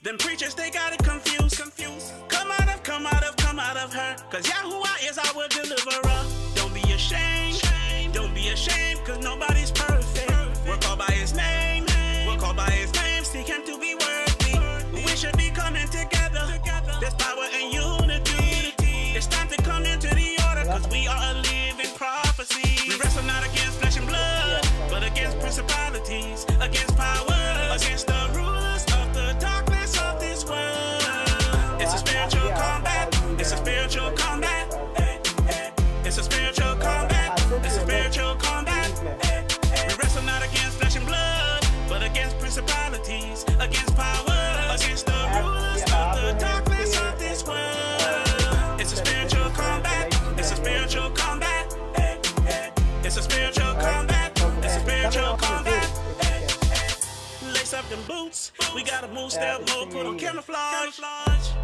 Them preachers, they got it confused. Come out of her. Cause Yahuwah is our deliverer. Don't be ashamed. Don't be ashamed, cause nobody's perfect. We're called by his name. We're called by his name. Seek him to be worthy. We should be coming together. There's power in unity. It's time to come into the order, cause we are a living prophecy. We wrestle not against flesh and blood, but against principalities, against powers, against the rulers of the darkness of this world. It's a spiritual combat. It's a spiritual combat. It's a spiritual combat. It's a spiritual combat. We wrestle not against flesh and blood, but against principalities, against powers, against the rulers of the darkness of this world. It's a spiritual combat. It's a spiritual combat. It's a spiritual combat. It's a spiritual combat. Lace up them boots. We gotta move step mode, put on camouflage.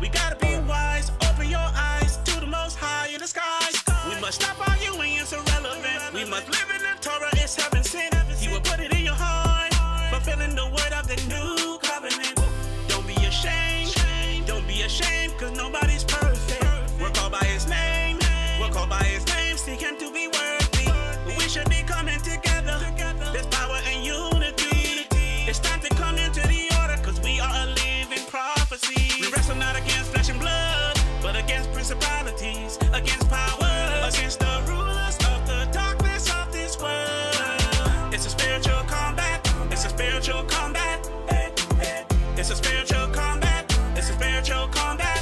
We gotta be wise. Open your eyes to the most high in the skies. We must stop arguing, it's irrelevant. We must live in the Torah, it's heaven sent. He will put it in your heart, fulfilling the word of the new covenant. Don't be ashamed. Don't be ashamed, cause nobody's perfect. We're called by his name. We're called by his name. Seek him to be worthy. We should be coming together. There's power in unity. It's time to come into the order, cause we are a living prophecy. We wrestle not against flesh and blood, but against principalities, against powers, against the rulers of the darkness of this world. It's a spiritual combat. It's a spiritual combat. It's a spiritual combat. It's a spiritual combat.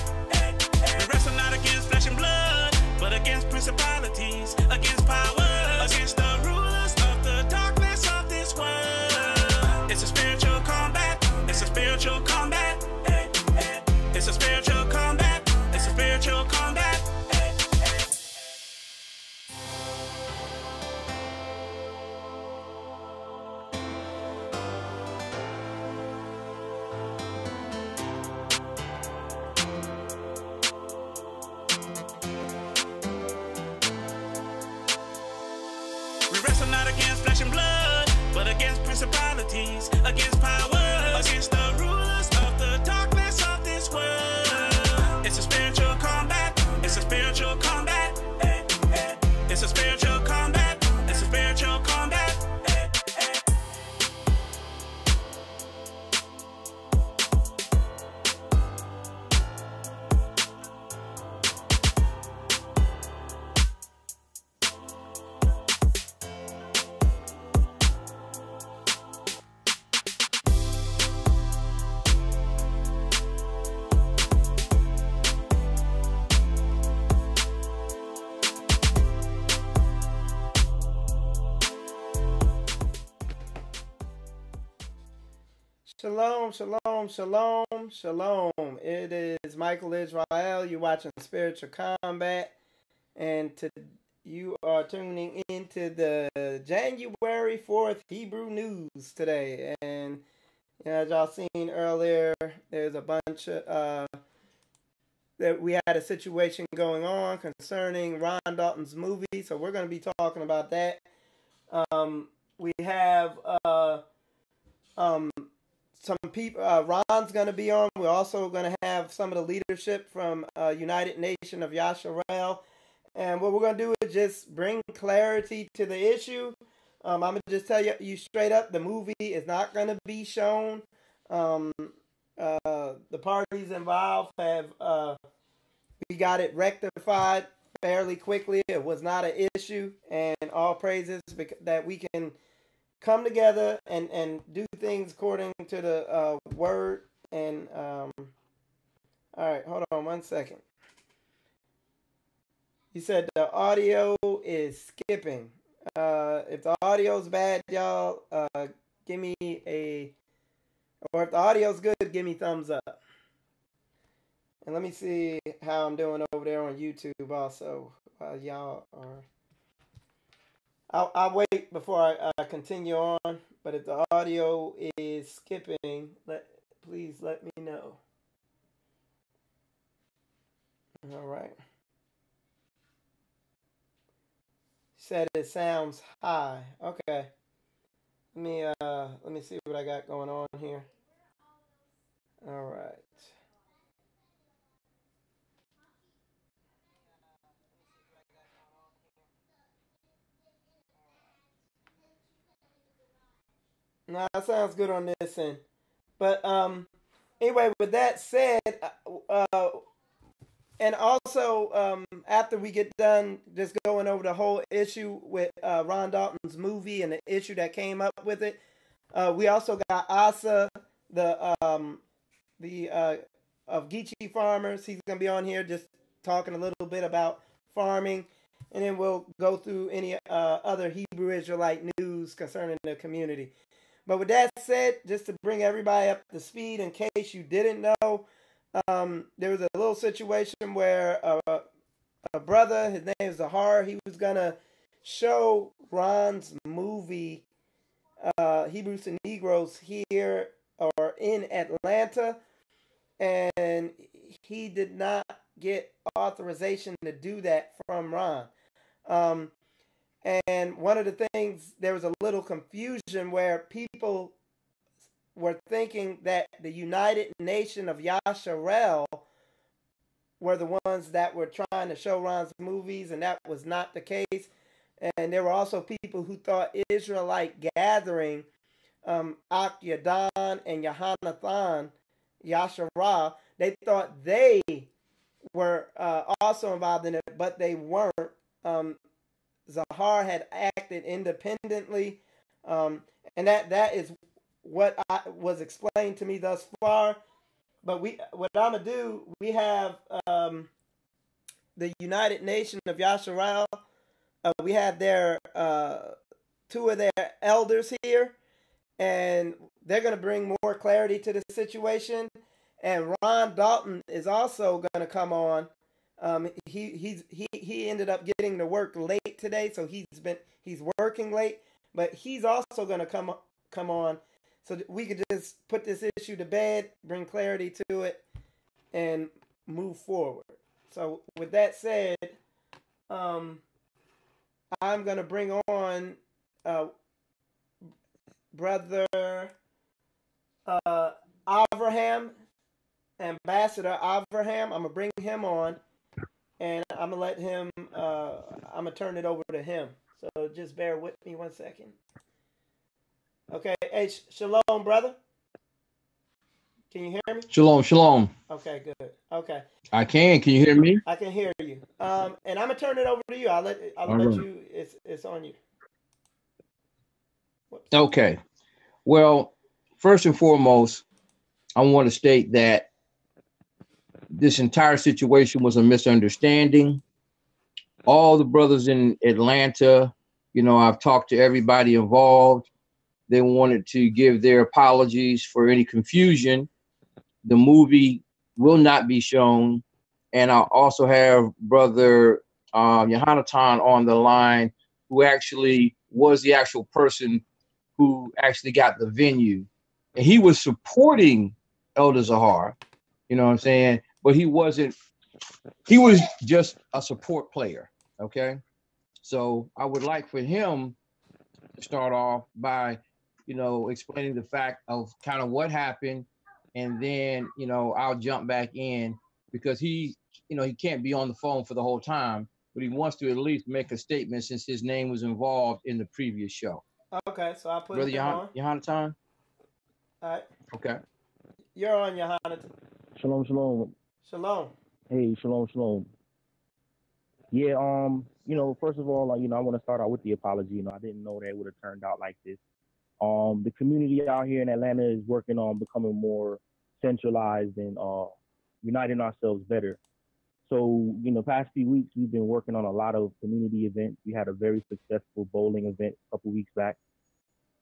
We wrestle not against flesh and blood, but against principalities, against powers, against the rulers of the darkness of this world. It's a spiritual combat. It's a spiritual combat. It's a spiritual combat. It's a spiritual combat. We wrestle not against flesh and blood, but against principalities, against powers, against the rulers of the darkness of this world. It's a spiritual combat. It's a spiritual combat. It's a spiritual combat. It's a spiritual combat. Shalom, shalom, shalom, shalom. It is Michael Israel. You're watching Spiritual Combat, and you are tuning into the January 4th Hebrew news today. And as y'all seen earlier, there's a bunch of that we had a situation going on concerning Ron Dalton's movie, so we're going to be talking about that. We have some people, Ron's going to be on. We're also going to have some of the leadership from United Nation of Yasharel. And what we're going to do is just bring clarity to the issue. I'm going to just tell you straight up, the movie is not going to be shown. The parties involved have, we got it rectified fairly quickly. It was not an issue. And all praises that we can come together and do things according to the word. And all right, hold on one second. You said the audio is skipping. If the audio's bad, y'all, give me a, or if the audio's good, give me thumbs up. And let me see how I'm doing over there on YouTube also, while y'all are. I'll wait before I continue on, but if the audio is skipping, please let me know. All right. Said it sounds high. Okay. Let me see what I got going on here. All right. No, that sounds good on this end. But anyway, with that said, uh, and also after we get done just going over the whole issue with Ron Dalton's movie and the issue that came up with it, we also got Asa, the of Geechee Farmers. He's gonna be on here just talking a little bit about farming, and then we'll go through any other Hebrew Israelite news concerning the community. But with that said, just to bring everybody up to speed, in case you didn't know, there was a little situation where a brother, his name is Zahar, he was gonna show Ron's movie, Hebrews to Negroes, here or in Atlanta, and he did not get authorization to do that from Ron. And one of the things, there was a little confusion where people were thinking that the United Nation of Yasharel were the ones that were trying to show Ron's movies, and that was not the case. And there were also people who thought Israelite Gathering, Ak Yadan and Yohanathan, Yasharah, they thought they were also involved in it, but they weren't. Zahar had acted independently, and that is what was explained to me thus far. But what I'm gonna do, we have the United Nation of Yasharal. We have their two of their elders here, and they're gonna bring more clarity to the situation. And Ron Dalton is also gonna come on. He ended up getting to work late today, so he's working late, but he's also gonna come on, so that we could just put this issue to bed, bring clarity to it, and move forward. So with that said, I'm gonna bring on brother Avraham, Ambassador Avraham. I'm gonna bring him on, and I'm gonna let him. I'm gonna turn it over to him. So just bear with me 1 second. Okay. Hey, shalom, brother. Can you hear me? Shalom, shalom. Okay, good. Okay. I can. Can you hear me? I can hear you. And I'm gonna turn it over to you. I'll let right. you. It's on you. Whoops. Okay. Well, first and foremost, I want to state that this entire situation was a misunderstanding. All the brothers in Atlanta, I've talked to everybody involved. They wanted to give their apologies for any confusion. The movie will not be shown. And I also have brother Yohanatan on the line, who actually was the actual person who actually got the venue. And he was supporting Elder Zahar, you know what I'm saying? But he was just a support player, okay? So I would like for him to start off by, explaining the fact of kind of what happened. And then, I'll jump back in, because he can't be on the phone for the whole time, but he wants to at least make a statement since his name was involved in the previous show. Okay, so I'll put Brother him on. Yohanatan? All right. Okay. You're on, Yohanatan. Shalom, shalom. Shalom. Hey, shalom, shalom. Yeah, first of all, I want to start out with the apology. I didn't know that it would have turned out like this. The community out here in Atlanta is working on becoming more centralized and uniting ourselves better. So, past few weeks, we've been working on a lot of community events. We had a very successful bowling event a couple weeks back.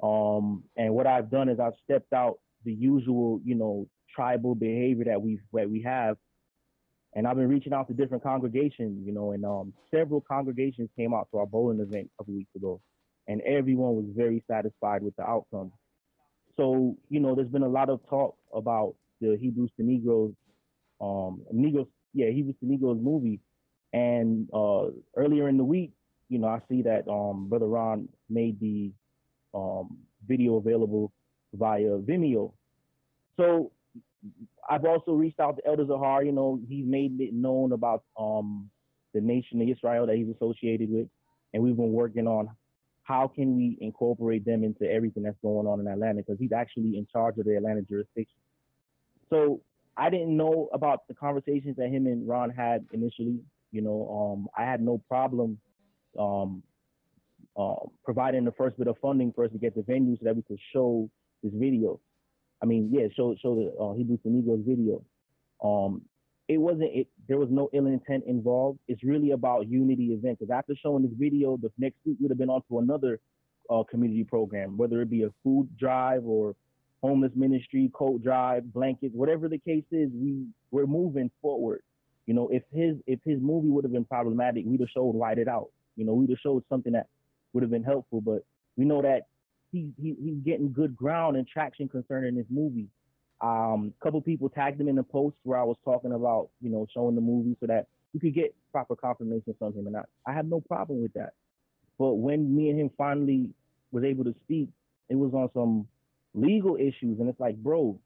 And what I've done is I've stepped out the usual, tribal behavior that we have. And I've been reaching out to different congregations, and several congregations came out to our bowling event a couple weeks ago, and everyone was very satisfied with the outcome. So, there's been a lot of talk about the Hebrews to Negroes, Hebrews to Negroes movie. And earlier in the week, I see that Brother Ron made the video available via Vimeo. So I've also reached out to Elder Zahar. He's made it known about the nation of Israel that he's associated with, and we've been working on how can we incorporate them into everything that's going on in Atlanta? Because he's actually in charge of the Atlanta jurisdiction. So I didn't know about the conversations that him and Ron had initially. I had no problem providing the first bit of funding for us to get the venue so that we could show this video. Show the Hebrews to Negroes video. There was no ill intent involved. It's really about unity event. Because after showing this video, the next week would have been on to another community program, whether it be a food drive or homeless ministry, coat drive, blankets, whatever the case is. We're moving forward. If his movie would have been problematic, we'd have showed White It Out. We'd have showed something that would have been helpful. But we know that he's getting good ground and traction concerning this movie. Couple people tagged him in the post where I was talking about, showing the movie so that you could get proper confirmation from him. And I have no problem with that. But when me and him finally was able to speak, it was on some legal issues. And it's like, bro,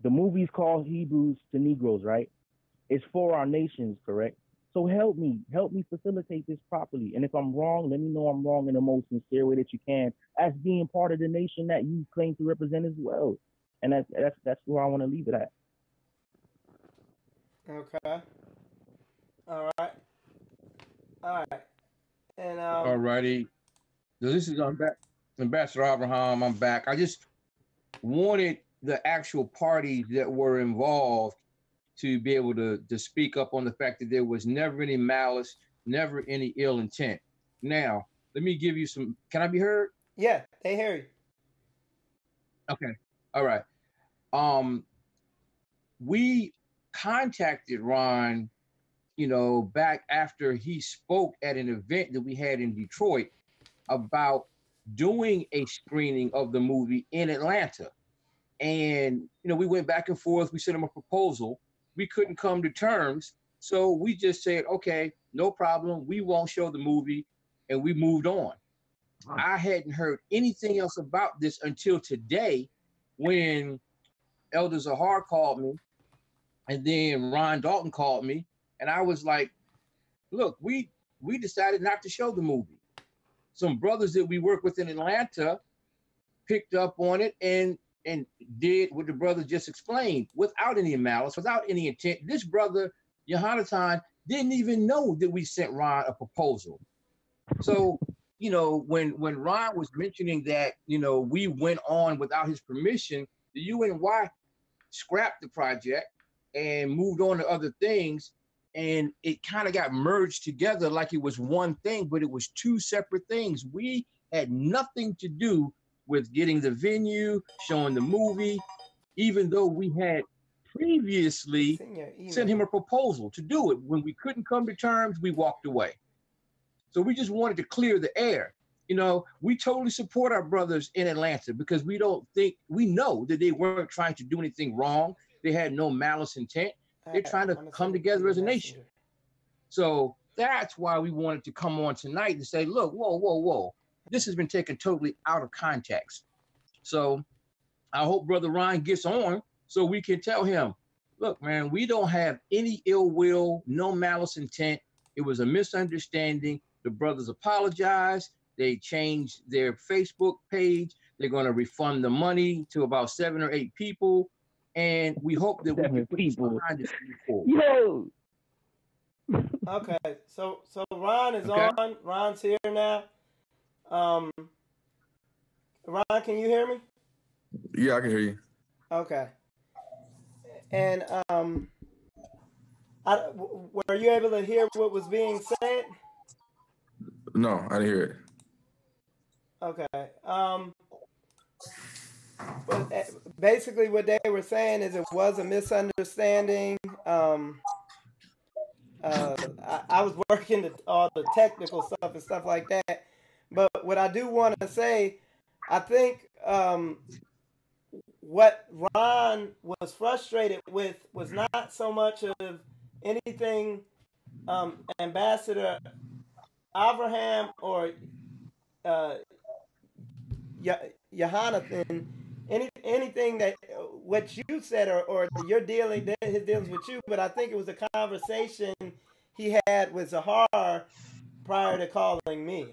the movie's called Hebrews to Negroes, right? It's for our nations, correct? So help me facilitate this properly. And if I'm wrong, let me know I'm wrong in the most sincere way that you can, as being part of the nation that you claim to represent as well. And that's where I want to leave it at. Okay. All right. And all righty. So this is Ambassador Abraham. I'm back. I just wanted the actual parties that were involved to be able to speak up on the fact that there was never any malice, never any ill intent. Now, let me give you some. Can I be heard? Yeah, they hear you. Okay. All right. We contacted Ron, back after he spoke at an event that we had in Detroit about doing a screening of the movie in Atlanta. And, we went back and forth. We sent him a proposal. We couldn't come to terms. So we just said, okay, no problem. We won't show the movie. And we moved on. I hadn't heard anything else about this until today when Elder Zahar called me, and then Ron Dalton called me, and I was like, look, we decided not to show the movie. Some brothers that we work with in Atlanta picked up on it and did what the brother just explained without any malice, without any intent. This brother, Yohanatan, didn't even know that we sent Ron a proposal. So, when Ron was mentioning that, we went on without his permission, the UNY scrapped the project and moved on to other things, and it kind of got merged together like it was one thing, but it was two separate things. We had nothing to do with getting the venue, showing the movie, even though we had previously sent him a proposal to do it. When we couldn't come to terms, we walked away. So we just wanted to clear the air. We totally support our brothers in Atlanta because we know that they weren't trying to do anything wrong. They had no malice intent. They're trying to come together as a nation. So that's why we wanted to come on tonight and say, look, whoa. This has been taken totally out of context. So I hope Brother Ron gets on so we can tell him, look, man, we don't have any ill will, no malice intent. It was a misunderstanding. The brothers apologized. They changed their Facebook page. They're going to refund the money to about 7 or 8 people. And we hope that we can put this behind us. Yo. Okay, so Ron is on. Ron's here now. Ron, can you hear me? Yeah, I can hear you. Okay. And were you able to hear what was being said? No, I didn't hear it. Okay. But basically what they were saying is it was a misunderstanding. I was working all the technical stuff and stuff like that. But what I do want to say, I think what Ron was frustrated with was not so much of anything Ambassador Abraham or Yohanatan, anything that what you said or your his dealings with you, but I think it was a conversation he had with Zahar prior to calling me,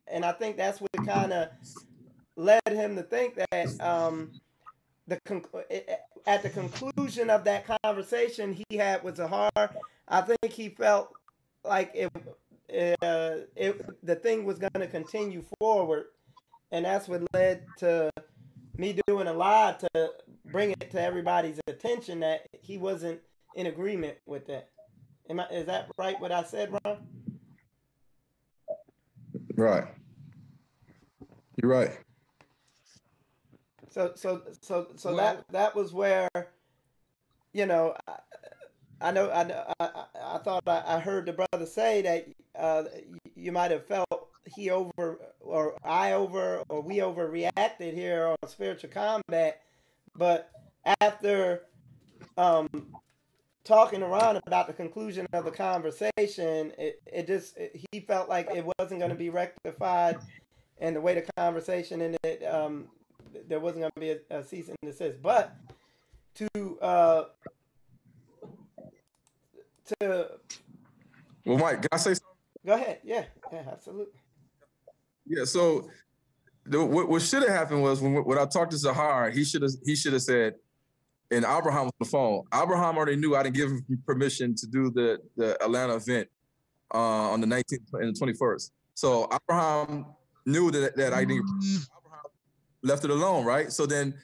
and I think that's what kind of led him to think that at the conclusion of that conversation he had with Zahar, I think he felt like the thing was going to continue forward, and that's what led to me doing a live to bring it to everybody's attention that he wasn't in agreement with that. Is that right? What I said, Ron? Right. You're right. So Well, that was where, you know, I thought I heard the brother say that you might have felt he over or I over or we overreacted here on Spiritual Combat, but after talking around about the conclusion of the conversation, he felt like it wasn't going to be rectified, and the way the conversation ended, there wasn't going to be a cease and desist. But to Well, Mike, can I say something? go ahead, yeah, absolutely. Yeah. So what should have happened was when I talked to Zahar, he should have said, and Abraham was on the phone. Abraham already knew I didn't give him permission to do the Atlanta event on the 19th and the 21st. So Abraham knew that I didn't. Abraham left it alone, right? So then,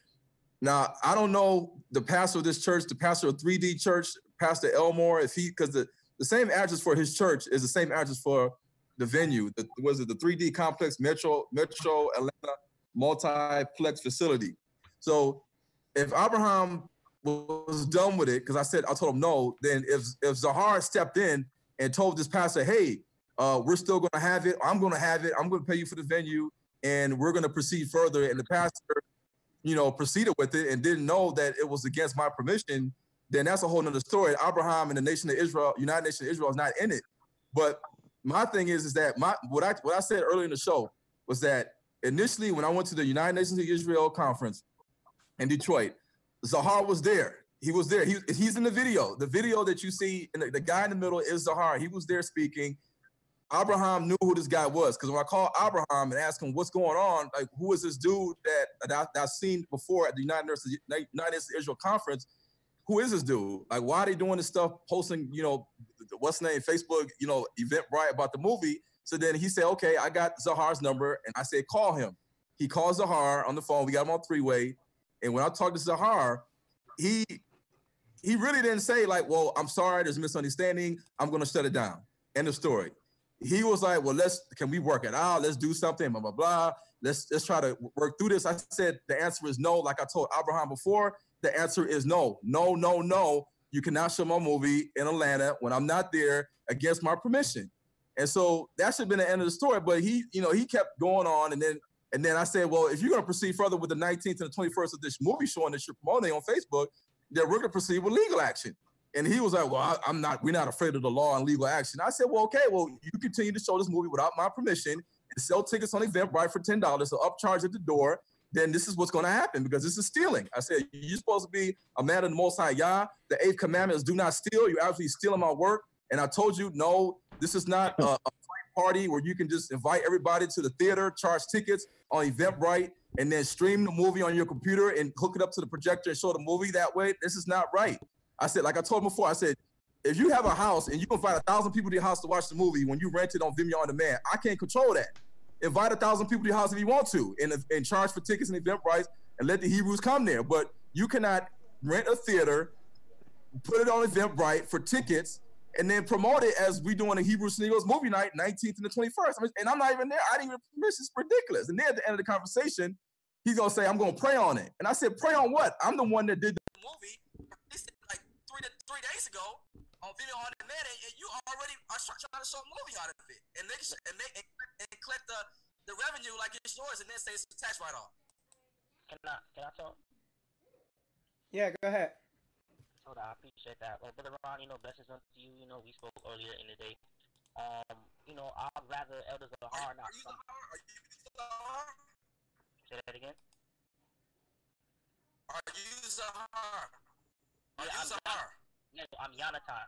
now I don't know the pastor of this church, the pastor of 3D Church, Pastor Elmore, if he, because the same address for his church is the same address for the venue. Was it the 3D Complex Metro Atlanta multiplex facility? So if Abraham was done with it, because I told him no, then if Zahar stepped in and told this pastor, hey, we're still going to have it, I'm going to have it, I'm going to pay you for the venue, and we're going to proceed further, and the pastor, proceeded with it and didn't know that it was against my permission, then that's a whole nother story. Abraham and the nation of Israel, United Nation of Israel, is not in it. But my thing is that what I said earlier in the show was that initially when I went to the United Nations of Israel conference in Detroit, Zahar was there. He was there. He's in the video. The video that you see, and the guy in the middle is Zahar. He was there speaking. Abraham knew who this guy was, because when I called Abraham and asked him what's going on, like, who is this dude that I've seen before at the United Nations of Israel conference? Who is this dude? Like, why are they doing this stuff, posting, what's the name, Facebook, Eventbrite about the movie? So then he said, okay, I got Zahar's number, and I said, call him. He calls Zahar on the phone. We got him on three-way. And when I talked to Zahar, he really didn't say, like, well, I'm sorry, there's a misunderstanding, I'm going to shut it down. End of story. He was like, well, can we work it out? Let's do something, blah, blah, blah. Let's try to work through this. I said, the answer is no. Like I told Abraham before, the answer is no. No, no, no. You cannot show my movie in Atlanta when I'm not there against my permission. And so that should have been the end of the story. But he kept going on. And then I said, well, if you're going to proceed further with the 19th and the 21st of this movie showing that you're promoting on Facebook, then we're going to proceed with legal action. And he was like, well, we're not afraid of the law and legal action. I said, well, okay, well, you continue to show this movie without my permission and sell tickets on Eventbrite for $10, so upcharge at the door, then this is what's going to happen, because this is stealing. I said, you're supposed to be a man of the Most High Yah. The 8th commandment is do not steal. You're actually stealing my work. And I told you, no, this is not a party where you can just invite everybody to the theater, charge tickets on Eventbrite, and then stream the movie on your computer and hook it up to the projector and show the movie that way. This is not right. I said, like I told him before, I said, if you have a house and you invite 1,000 people to your house to watch the movie when you rent it on Vimeo on demand, I can't control that. Invite 1,000 people to your house if you want to, and charge for tickets and Eventbrite and let the Hebrews come there. But you cannot rent a theater, put it on Eventbrite for tickets, and then promote it as we doing a Hebrew Sneakers movie night, 19th and the 21st. And I'm not even there. I didn't even permission. It's ridiculous. And then at the end of the conversation, he's going to say, I'm going to pray on it. And I said, pray on what? I'm the one that did the movie. He said, like, three days ago on Video on Demand, and you already are trying to show a movie out of it and collect the revenue like it's yours, and then say it's a tax write-off. Can I talk? Yeah, go ahead. Hold on, I appreciate that. Well, Brother Ron, blessings unto you. We spoke earlier in the day. I'd rather Elder Zahar not come. Are you Zahar? Say that again? Are you Zahar? Yeah, I'm Yonatan.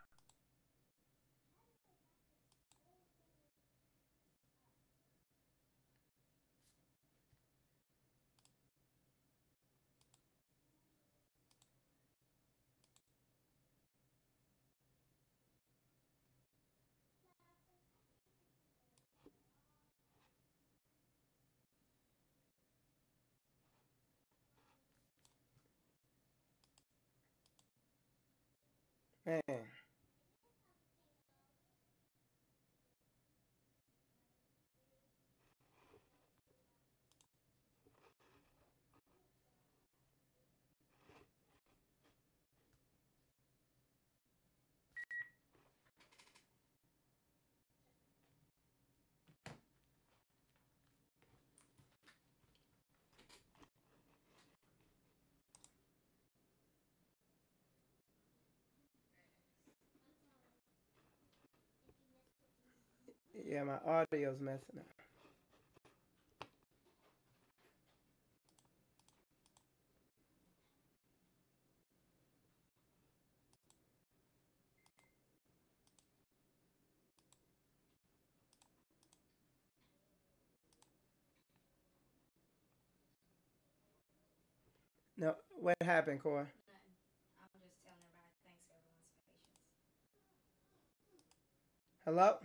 Man. Yeah, my audio's messing up. No, what happened, Corey? Nothing. I'm just telling everybody thanks for everyone's patience. Hello?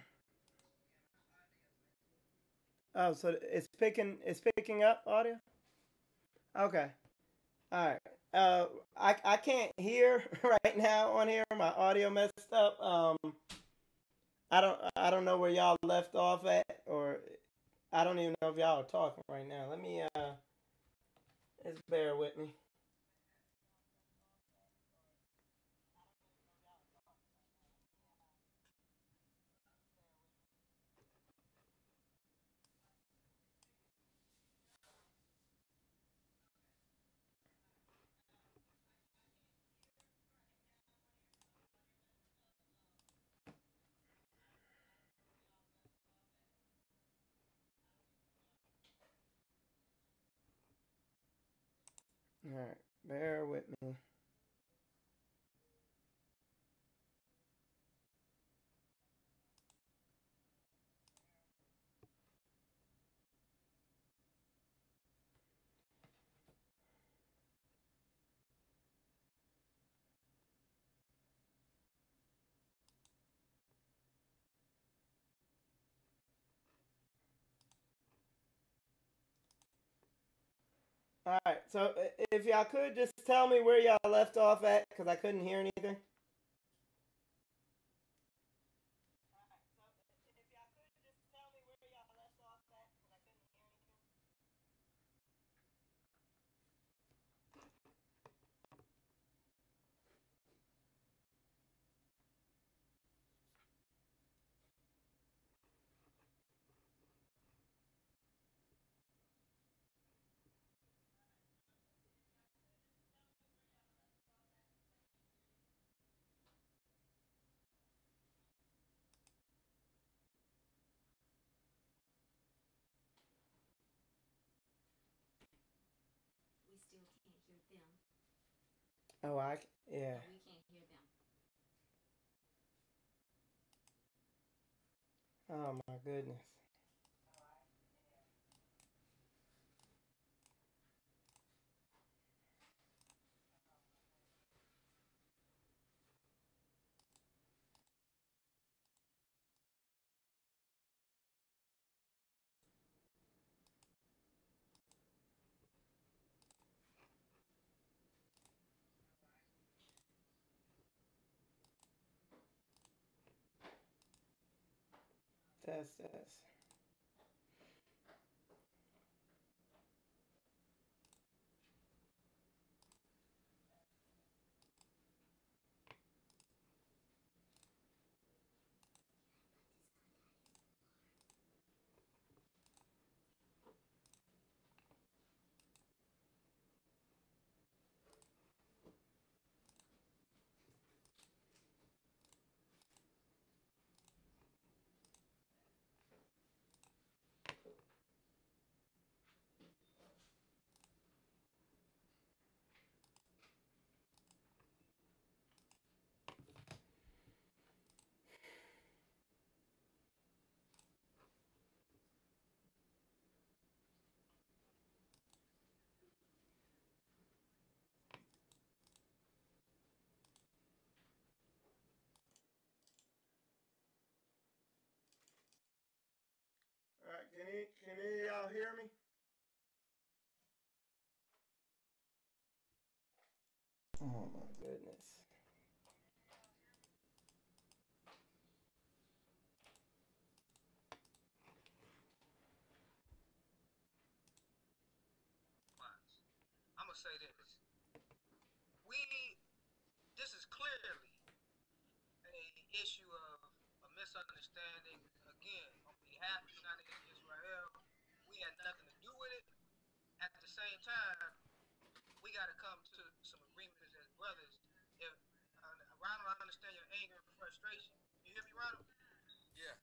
Oh, so it's picking up audio? Okay. All right. I can't hear right now on here. My audio messed up. I don't know where y'all left off at, or I don't even know if y'all are talking right now. Let me just bear with me. All right, bear with me. All right, so if y'all could just tell me where y'all left off at, because I couldn't hear anything. We still can't hear them. Oh, yeah. We can't hear them. Oh my goodness. Test. All right, can any of y'all hear me? Oh my goodness. gonna say this. This is clearly a issue of a misunderstanding. Again, on behalf of the United States of Israel, we had nothing to do with it. At the same time, we got to come to some agreements as brothers. If Ronald, I understand your anger and frustration. You hear me, Ronald? Yeah.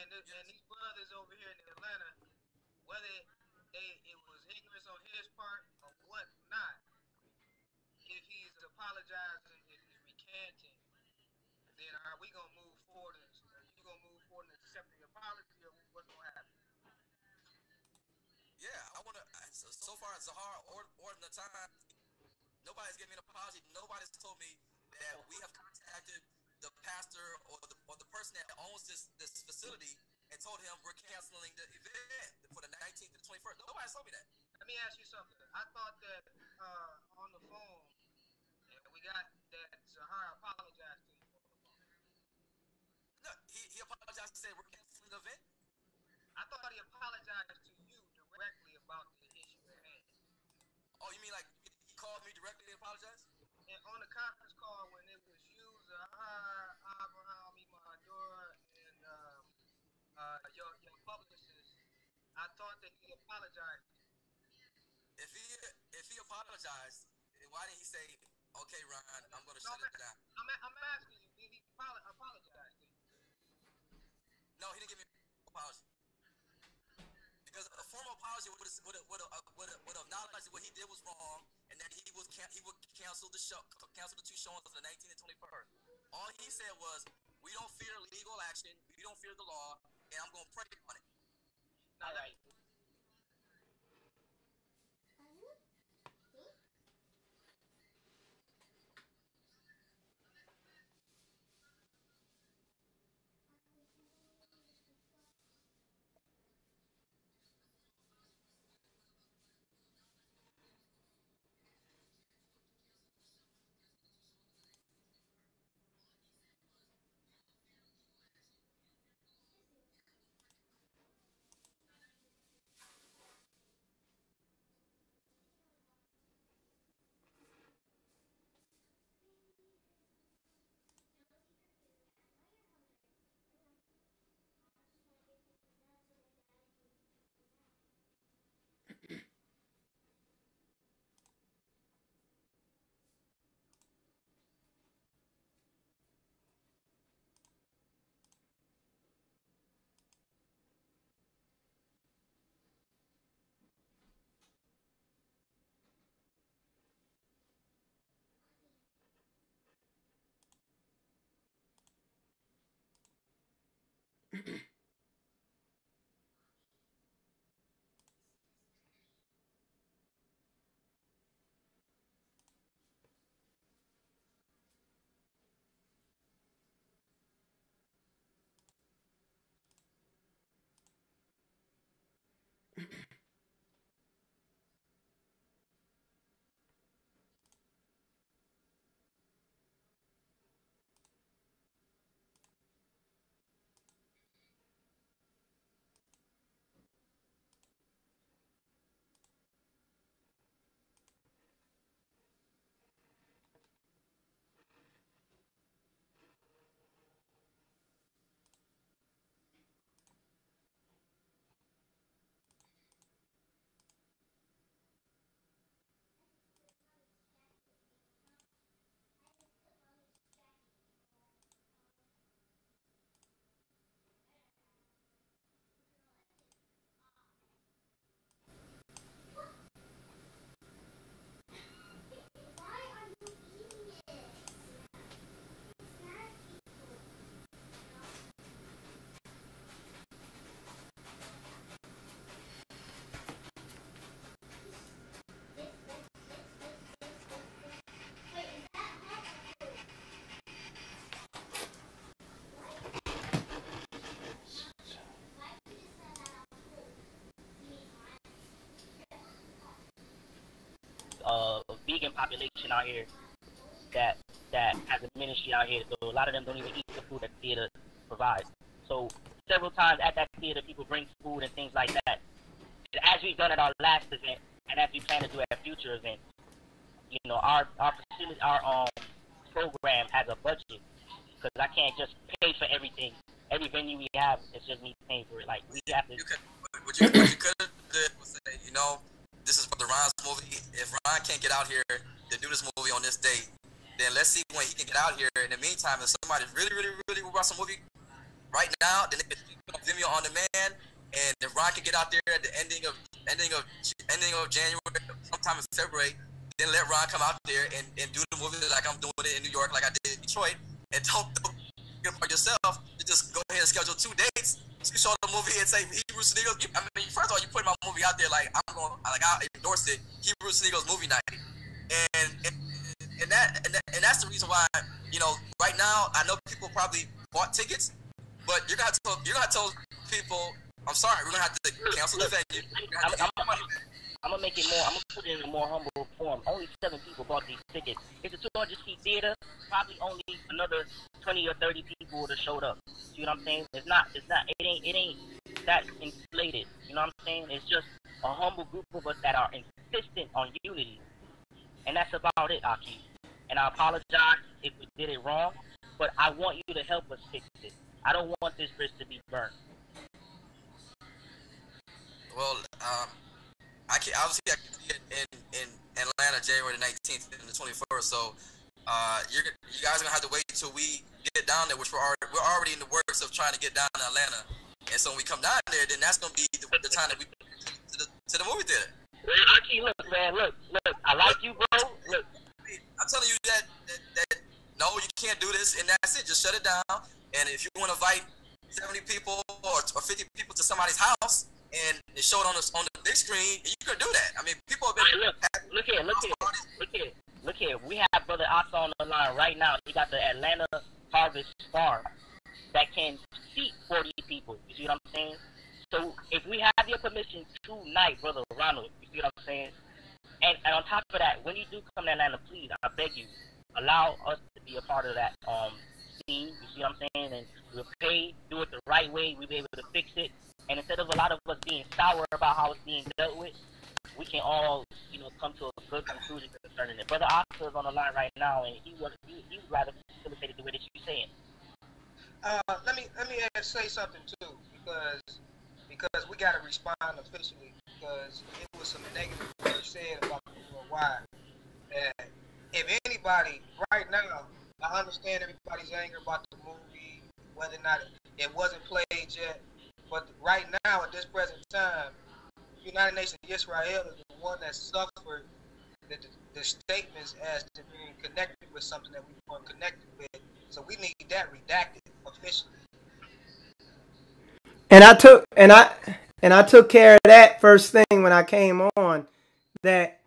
And these brothers over here in Atlanta, whether it was ignorance on his part or whatnot, if he's apologizing, if he's recanting, then are we gonna move forward? Are you gonna move forward and accept the apology, or what's gonna happen? Yeah, I wanna. So far, Zahar or Natan, nobody's given me an apology. Nobody's told me that we have contacted the pastor or the person that owns this facility and told him we're canceling the event for the 19th to the 21st. Nobody's told me that. Let me ask you something. I thought that on the phone, and we got that Zahar apologized to you on the phone. No, he apologized and said we're canceling the event. I thought he apologized to you directly about the issue at hand. Oh, you mean like he called me directly and apologized? And on the conference call when it was you, Zahar, Abraham, Imadora, and your publicist, I thought that he apologized. If he apologized, why didn't he say, "Okay, Ron, I'm going to shut it down"? I'm asking you, did he apologize to you? No, he didn't give me an apology. Because a formal apology would have acknowledged what he did was wrong, and that he would cancel the two showings on the 19th and 21st. All he said was, "We don't fear legal action. We don't fear the law, and I'm going to pray on it." All right. Vegan population out here that has a ministry out here. So a lot of them don't even eat the food that the theater provides. So several times at that theater, people bring food and things like that. And as we've done at our last event, and as we plan to do at future events, you know, our facility, our program has a budget because I can't just pay for everything. Every venue we have, it's just me paying for it. Like we have to. What you could have did was say, you know, this is for the Ron's movie. If Ron can't get out here to do this movie on this date, then let's see when he can get out here. In the meantime, if somebody really wants a movie right now, then they can put on Vimeo on demand. And if Ron can get out there at the ending of January, sometime in February, then let Ron come out there and do the movie like I'm doing it in New York, like I did in Detroit. And don't get it for yourself. You just go ahead and schedule 2 dates. You show the movie and say Hebrew Sneagles. I mean, first of all, you put my movie out there like I'll endorse it. Hebrew Sneagles movie night, and that's the reason why, you know, right now I know people probably bought tickets, but you're gonna tell people, I'm sorry, we're gonna have to cancel the venue. I'm gonna make it more. I'm gonna put it in a more humble form. Only 7 people bought these tickets. It's a 200-seat theater. Probably only another 20 or 30 people would have showed up. You know what I'm saying? It's not. It ain't that inflated. You know what I'm saying? It's just a humble group of us that are insistent on unity, and that's about it, Aki. And I apologize if we did it wrong, but I want you to help us fix it. I don't want this bridge to be burned. Well, I can see it in Atlanta, January the 19th and the 21st. So you guys are gonna have to wait until we get down there, which we're already in the works of trying to get down to Atlanta. And so when we come down there, then that's gonna be the time that we to the movie theater. Aki, look, man, look. I like you, bro. Look, I'm telling you that no, you can't do this, and that's it. Just shut it down. And if you want to invite 70 people or 50 people to somebody's house and show it on the big screen, you can do that. I mean, people have been. Look here. We have Brother Asa on the line right now. He got the Atlanta Harvest Farm that can seat 40 people. You see what I'm saying? So if we have your permission tonight, Brother Ronald, you see what I'm saying? And on top of that, when you do come to Atlanta, please, I beg you, allow us to be a part of that scene. You see what I'm saying? And we'll pay, do it the right way. We'll be able to fix it. And instead of a lot of us being sour about how it's being dealt with, we can all, you know, come to a good conclusion concerning it. Brother Oscar is on the line right now, and he would rather facilitate it the way that you're saying. Let me say something too, because we got to respond officially, because it was some negative things said about the worldwide. That if anybody right now, I understand everybody's anger about the movie, whether or not it wasn't played yet, but right now at this present time, United Nations of Israel is the one that suffered the statements as to being connected with something that we weren't connected with. So we need that redacted officially. And I took care of that first thing when I came on, that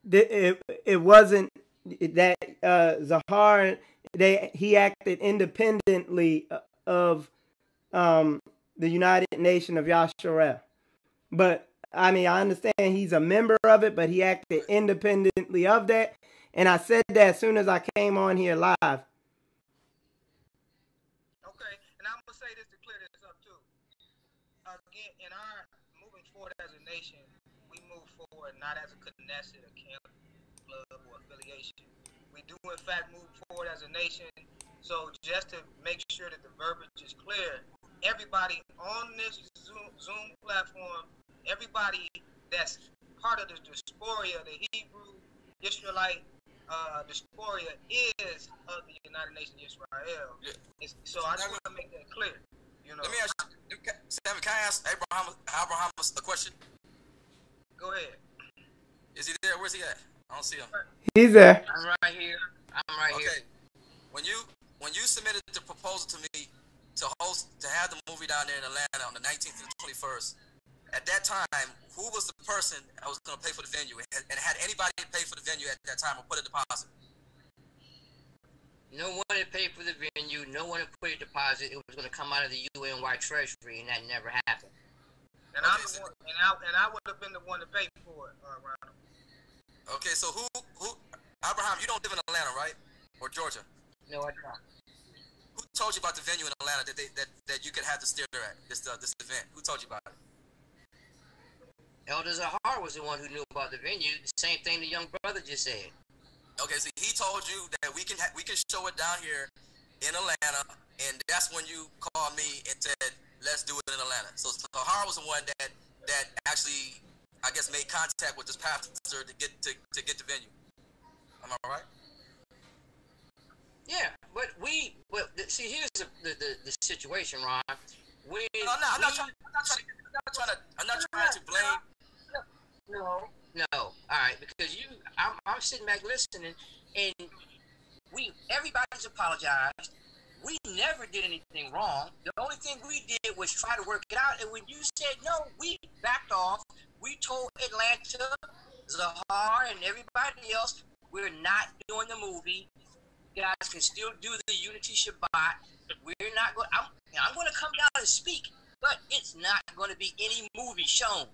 it wasn't that Zahar, he acted independently of the United Nation of Yasharel. But I mean, I understand he's a member of it, but he acted independently of that. And I said that as soon as I came on here live. Okay, and I'm going to say this to clear this up too. Again, in our moving forward as a nation, we move forward not as a Knesset, a camp, club, or affiliation. We do, in fact, move forward as a nation. So just to make sure that the verbiage is clear, everybody on this Zoom platform, everybody that's part of the diaspora, the Hebrew Israelite diaspora, is of the United Nations of Israel. Yeah. So I just want to make that clear. You know. Let me ask you, Sam, can I ask Abraham a question? Go ahead. Is he there? Where's he at? I don't see him. He's there. I'm right here. Okay. When you submitted the proposal to me to have the movie down there in Atlanta on the 19th and 21st, at that time, who was the person that was going to pay for the venue? And had anybody paid for the venue at that time or put a deposit? No one had paid for the venue. No one had put a deposit. It was going to come out of the UNY Treasury, and that never happened. And I would have been the one to pay for it, Ronald. Okay, so who? Abraham, you don't live in Atlanta, right? Or Georgia? No, I don't. Who told you about the venue in Atlanta that you could have this theater at this event? Who told you about it? Elder Zahar was the one who knew about the venue. The same thing the young brother just said. Okay, so he told you that we can show it down here in Atlanta, and that's when you called me and said, let's do it in Atlanta. So Zahar was the one that actually, I guess, made contact with this pastor to get the venue. Am I right? Yeah, but see, here's the situation, Ron. I'm not trying to blame. No. All right, because I'm sitting back listening, and everybody's apologized. We never did anything wrong. The only thing we did was try to work it out. And when you said no, we backed off. We told Atlanta, Zahar, and everybody else, we're not doing the movie. You guys can still do the Unity Shabbat. We're not going. I'm going to come down and speak, but it's not going to be any movie shown.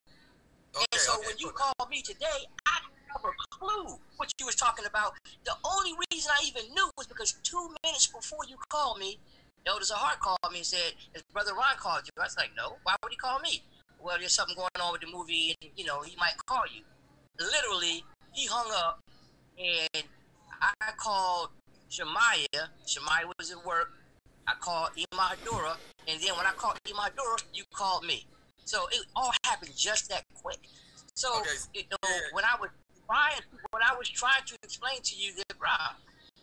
Okay, and so when you called me today, I didn't have a clue what you was talking about. The only reason I even knew was because 2 minutes before you called me, Elder Zahar called me and said, his brother Ron called you. I was like, no, why would he call me? Well, there's something going on with the movie, and, he might call you. Literally, he hung up, and I called Shemaiah. Shemaiah was at work. I called Imahadura, and then when I called Imahadura, you called me. So it all happened just that quick. So when I was trying to explain to you that, Rob,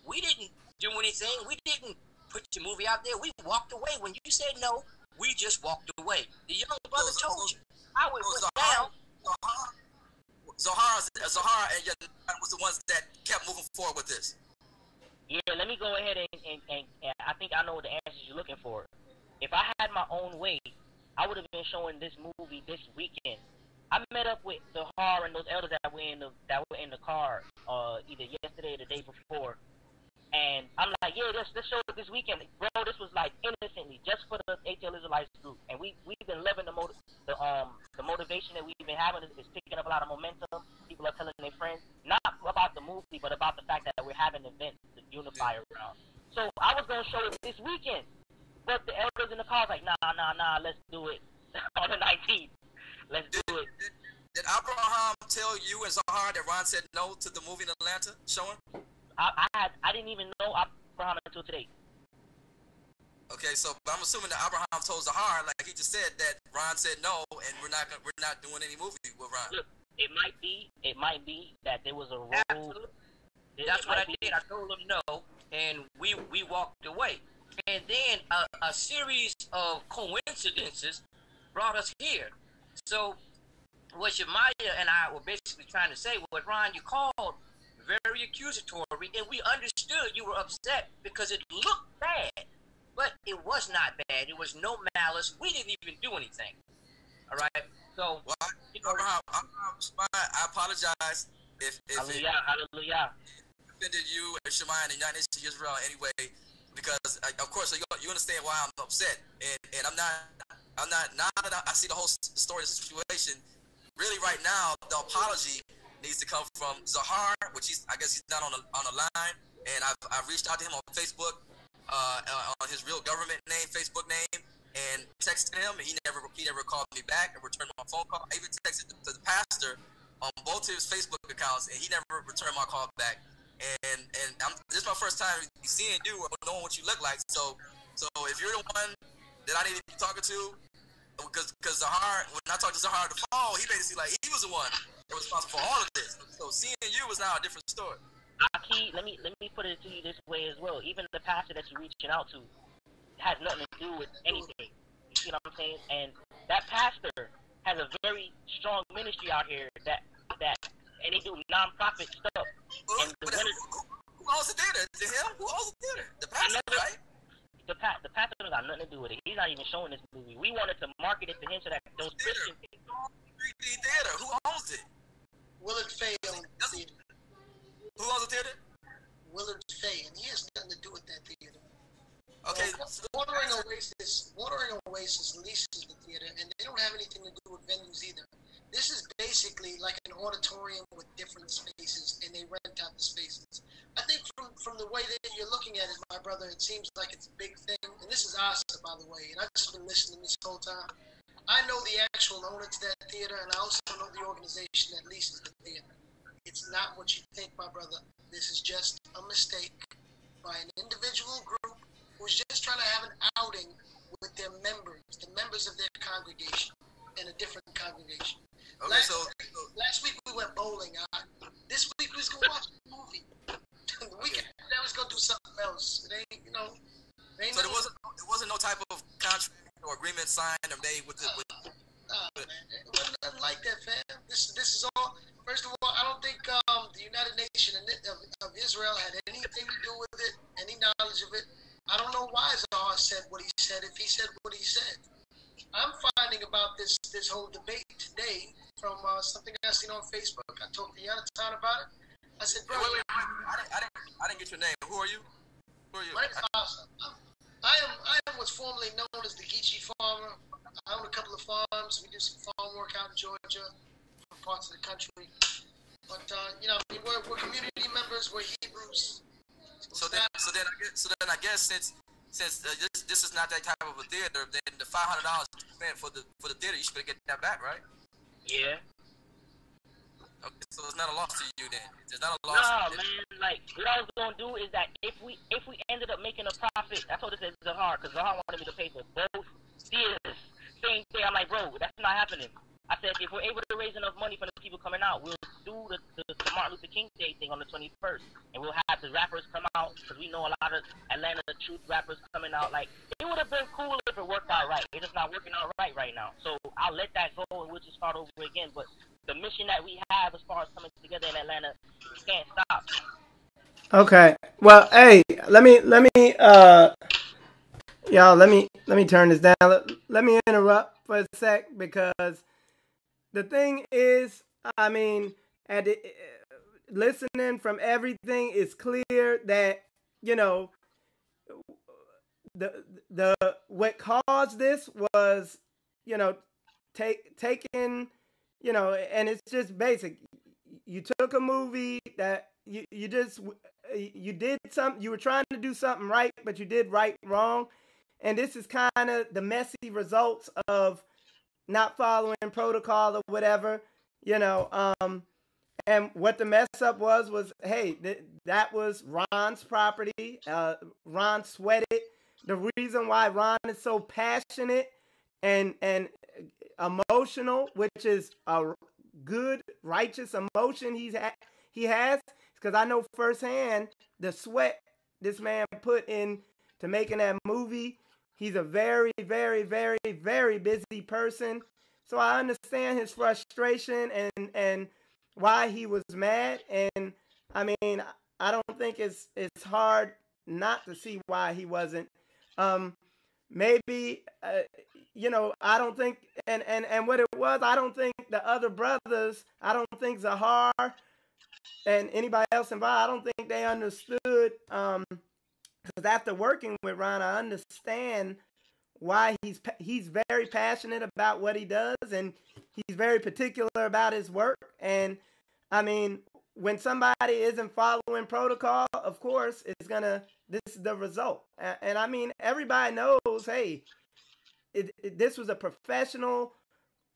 we didn't do anything. We didn't put your movie out there. We walked away. When you said no, we just walked away. The young brother told you. I went down. Zahar and Yadai was the ones that kept moving forward with this. Yeah, let me go ahead and I think I know the answers you're looking for. If I had my own way, I would have been showing this movie this weekend. I met up with Zahar and those elders that were in the car either yesterday or the day before, and I'm like, yeah, let's show it this weekend, bro. This was like innocently just for the ATL Israelites group, and we've been living the motivation that we've been having is picking up a lot of momentum. People are telling their friends not about the movie, but about the fact that we're having events to unify around. So I was gonna show it this weekend, but the elders in the car was like, nah, let's do it on the 19th. Let's do it. Did Abraham tell you and Zahar that Ron said no to the movie in Atlanta showing? I didn't even know Abraham until today. Okay, so I'm assuming that Abraham told Zahar, like he just said, that Ron said no, and we're not doing any movie with Ron. Look, it might be that there was a role. Absolutely. That's what I did. I told him no, and we walked away. And then a series of coincidences brought us here. So what Shemaiah and I were basically trying to say was, Ron, you called very accusatory, and we understood you were upset because it looked bad, but it was not bad. It was no malice. We didn't even do anything. All right? So, well, I apologize if Hallelujah. offended you and Shemaiah and the United States of Israel anyway, because of course you understand why I'm upset, and I'm not now that I see the whole story of the situation. Really, right now, the apology needs to come from Zahar, which I guess he's not on the line, and I've reached out to him on Facebook, on his real government name, Facebook name, and texted him, and he never called me back and returned my phone call. I even texted to the pastor on both of his Facebook accounts, and he never returned my call back. And this is my first time seeing you or knowing what you look like. So if you're the one that I need to be talking to, because Zahar, when I talked to Zahar on the phone, he basically like he was the one that was responsible for all of this. So seeing you was now a different story. Aki, let me put it to you this way as well. Even the pastor that you're reaching out to has nothing to do with anything. You see what I'm saying? And that pastor has a very strong ministry out here that and they do non-profit stuff. And who owns the theater? To him? Who owns the theater? The pastor, right? The pastor don't got nothing to do with it. He's not even showing this movie. We wanted to market it to him so that those Christians. 3D theater. Who owns it? Willard Fay owns the theater. Who owns the theater? Willard Fay, and he has nothing to do with that theater. Okay. Bordering Oasis leases the theater, and they don't have anything to do with venues either. This is basically like an auditorium with different spaces, and they rent out the spaces. I think from the way that you're looking at it, my brother, it seems like it's a big thing. And this is Asa, by the way, and I've just been listening this whole time. I know the actual owner to that theater, and I also know the organization that leases the theater. It's not what you think, my brother. This is just a mistake by an individual group who's just trying to have an outing with their members, the members of their congregation, in a different congregation. Okay, Last week we went bowling. This week we was gonna watch a movie. The weekend I was gonna do something else. It ain't, you know. So there wasn't no type of contract or agreement signed or made with the. Man, it wasn't nothing like that, fam. This is all. First of all, I don't think the United Nations of Israel had anything to do with it, any knowledge of it. I don't know why Zahar said what he said, if he said what he said. I'm finding about this whole debate today from something I seen on Facebook. I talked to Jonathan about it. I said, bro, wait. I didn't get your name. Who are you? My name's Asa. I am what's formerly known as the Geechee Farmer. I own a couple of farms. We do some farm work out in Georgia, from parts of the country. But you know, we're community members. We're Hebrews. So then I guess since this is not that type of a theater, then the $500 spent for the theater, you should get that back, right? Yeah. Okay, so it's not a loss to you then. It's not a loss. No, man. Like, what I was gonna do is that if we ended up making a profit, I told this to Zahar, because Zahar wanted me to pay for both theaters. Same thing. I'm like, bro, that's not happening. I said, if we're able to raise enough money for the people coming out, we'll do the Martin Luther King Day thing on the 21st, and we'll have the rappers come out, because we know a lot of Atlanta Truth rappers coming out. Like, it would have been cool if it worked out right. It's just not working out right now. So I'll let that go, and we'll just start over again. But the mission that we have as far as coming together in Atlanta, we can't stop. Okay. Well, hey, let me turn this down. Let me interrupt for a sec, because the thing is, I mean, listening from everything, it's clear that, you know, the what caused this was, you know, taking, you know, and it's just basic. You took a movie that you did something, you were trying to do something right, but you did right wrong. And this is kind of the messy results of not following protocol or whatever, you know. And what the mess up was, hey, that was Ron's property. Ron sweated. The reason why Ron is so passionate and emotional, which is a good, righteous emotion he has, because I know firsthand the sweat this man put in to making that movie. He's a very, very, very, very busy person. So I understand his frustration and why he was mad. And I mean, I don't think it's hard not to see why he wasn't. Maybe, you know, I don't think, and what it was, I don't think the other brothers, I don't think Zahar and anybody else involved, I don't think they understood, because after working with Ron, I understand why he's very passionate about what he does, and he's very particular about his work. And I mean, when somebody isn't following protocol, of course, this is the result. And I mean, everybody knows, hey, this was a professional,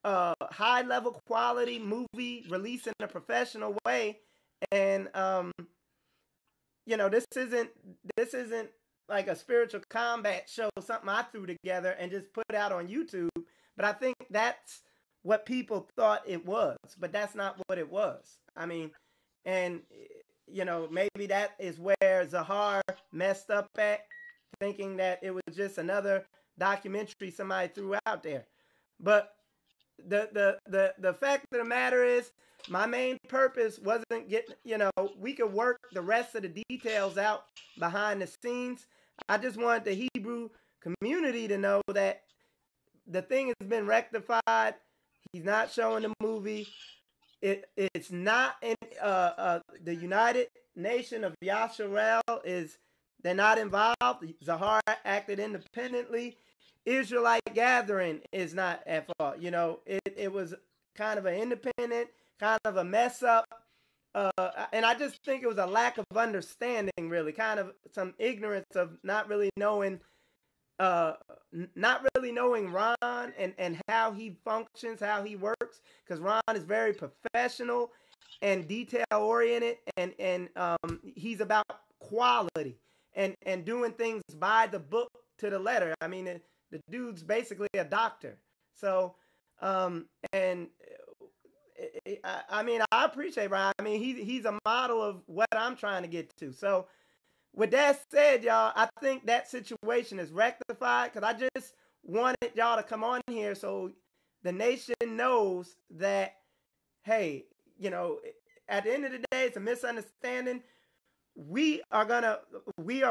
high level quality movie released in a professional way. And, you know, this isn't like a spiritual combat show, something I threw together and just put out on YouTube. But I think that's what people thought it was, but that's not what it was. I mean, and, you know, maybe that is where Zahar messed up at, thinking that it was just another documentary somebody threw out there. But the fact of the matter is, my main purpose wasn't getting, you know, we could work the rest of the details out behind the scenes. I just wanted the Hebrew community to know that the thing has been rectified. He's not showing the movie. It's not in the United Nation of Yasharel they're not involved. Zahar acted independently. Israelite Gathering is not at fault. You know, it was kind of an independent, kind of a mess up. And I just think it was a lack of understanding, really, kind of some ignorance of not really knowing not really knowing Ron and how he functions, how he works, because Ron is very professional and detail oriented, and he's about quality and doing things by the book to the letter. I mean, the dude's basically a doctor. So, and I mean, I appreciate Ron. I mean, he's a model of what I'm trying to get to. So, with that said, y'all, I think that situation is rectified, because I just wanted y'all to come on here so the nation knows that, hey, you know, at the end of the day, it's a misunderstanding. We are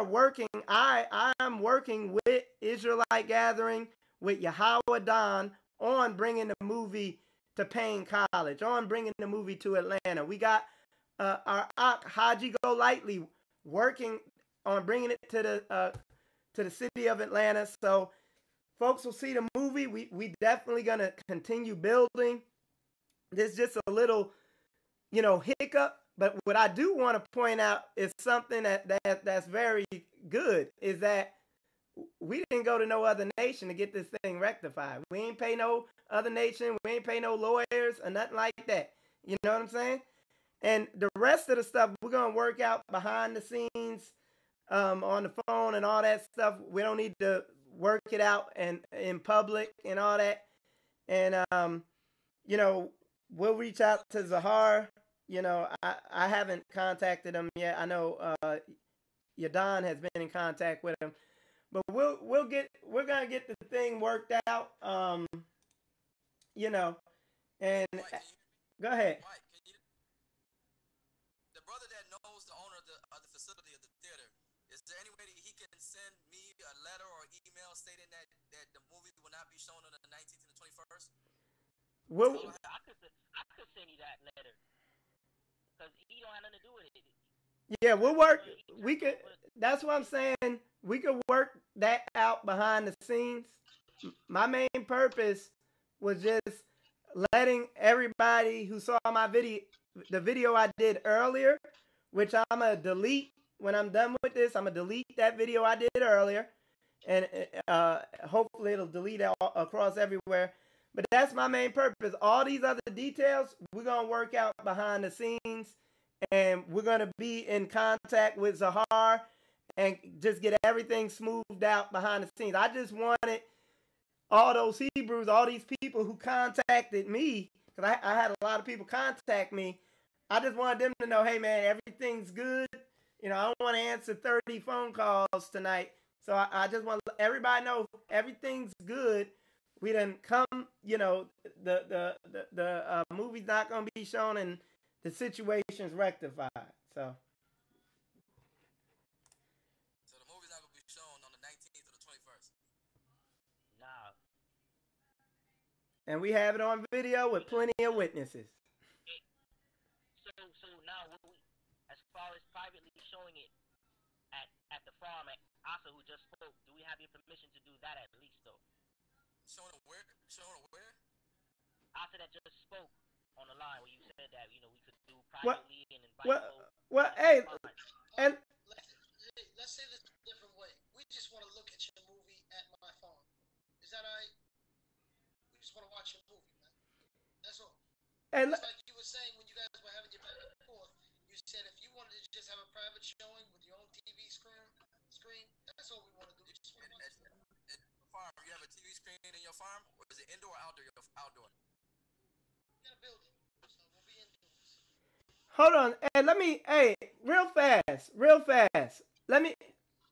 working. I'm working with Israelite Gathering, with Yahweh Don, on bringing the movie to Payne College, on bringing the movie to Atlanta. We got our Haji Go Lightly working on bringing it to the city of Atlanta. So folks will see the movie. We definitely gonna continue building. There's just a little, you know, hiccup. But what I do want to point out is something that's very good, is that we didn't go to no other nation to get this thing rectified. We ain't pay no other nation. We ain't pay no lawyers or nothing like that. You know what I'm saying? And the rest of the stuff we're going to work out behind the scenes, on the phone and all that stuff. We don't need to work it out and in public and all that. And, you know, we'll reach out to Zahar. You know, I haven't contacted him yet. I know Yadon has been in contact with him, but we're gonna get the thing worked out. You know, and Mike, go ahead. Mike, the brother that knows the owner of the facility of the theater, is there any way that he can send me a letter or email stating that the movie will not be shown on the 19th and the 21st? Well, I could send you that letter, because he don't have nothing to do with it. Yeah, we'll work. We could. That's what I'm saying. We could work that out behind the scenes. My main purpose was just letting everybody who saw my video, the video I did earlier, which I'm gonna delete when I'm done with this. I'm gonna delete that video I did earlier, and hopefully it'll delete all across everywhere. But that's my main purpose. All these other details we're gonna work out behind the scenes. And we're going to be in contact with Zahar and just get everything smoothed out behind the scenes. I just wanted all those Hebrews, all these people who contacted me, because I had a lot of people contact me. I just wanted them to know, hey, man, everything's good. You know, I don't want to answer 30 phone calls tonight. So I just want to let everybody know everything's good. We done come, you know, the movie's not going to be shown, and the situation's rectified. So the movie's not gonna be shown on the 19th or the 21st. Nah. And we have it on video with plenty of witnesses. So now, as far as privately showing it at the farm at Asa, who just spoke, do we have your permission to do that at least, though? Showing it where? Showing it where? Asa that just spoke on the line where you said that, you know, we could do privately and invite well, hey, and let's say this a different way. We just want to look at your movie at my farm. Is that all right? We just want to watch your movie, man. That's all. And it's like you were saying when you guys were having your back and forth. You said if you wanted to just have a private showing with your own TV screen, that's all we want to do. We just want to watch it. And farm, you have a TV screen in your farm, or is it indoor or outdoor? Outdoor. Hold on. Hey, real fast.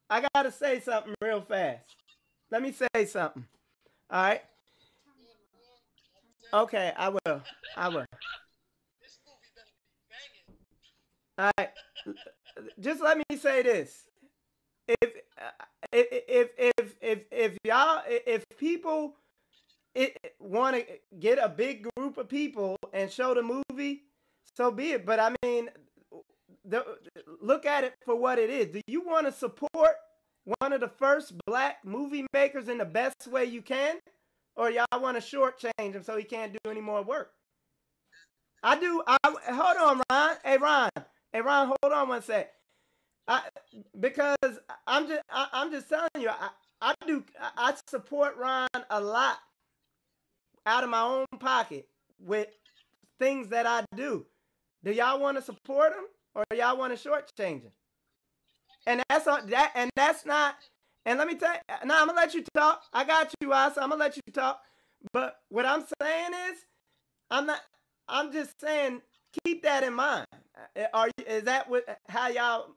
I gotta say something real fast. Let me say something. All right. Okay, I will. All right. Just let me say this. If people want to get a big group of people and show the movie, so be it. But I mean, look at it for what it is. Do you want to support one of the first black movie makers in the best way you can? Or y'all want to shortchange him so he can't do any more work? I do. Hold on, Ron. Hey, Ron, hold on one sec. Because I'm just telling you, I support Ron a lot out of my own pocket with things that I do. Do y'all want to support him or y'all want to shortchange him? And that's that. And that's not. And let me tell you. Now I'm gonna let you talk. I got you, Asa. I'm gonna let you talk. But what I'm saying is, I'm not. I'm just saying, keep that in mind. Is that what how y'all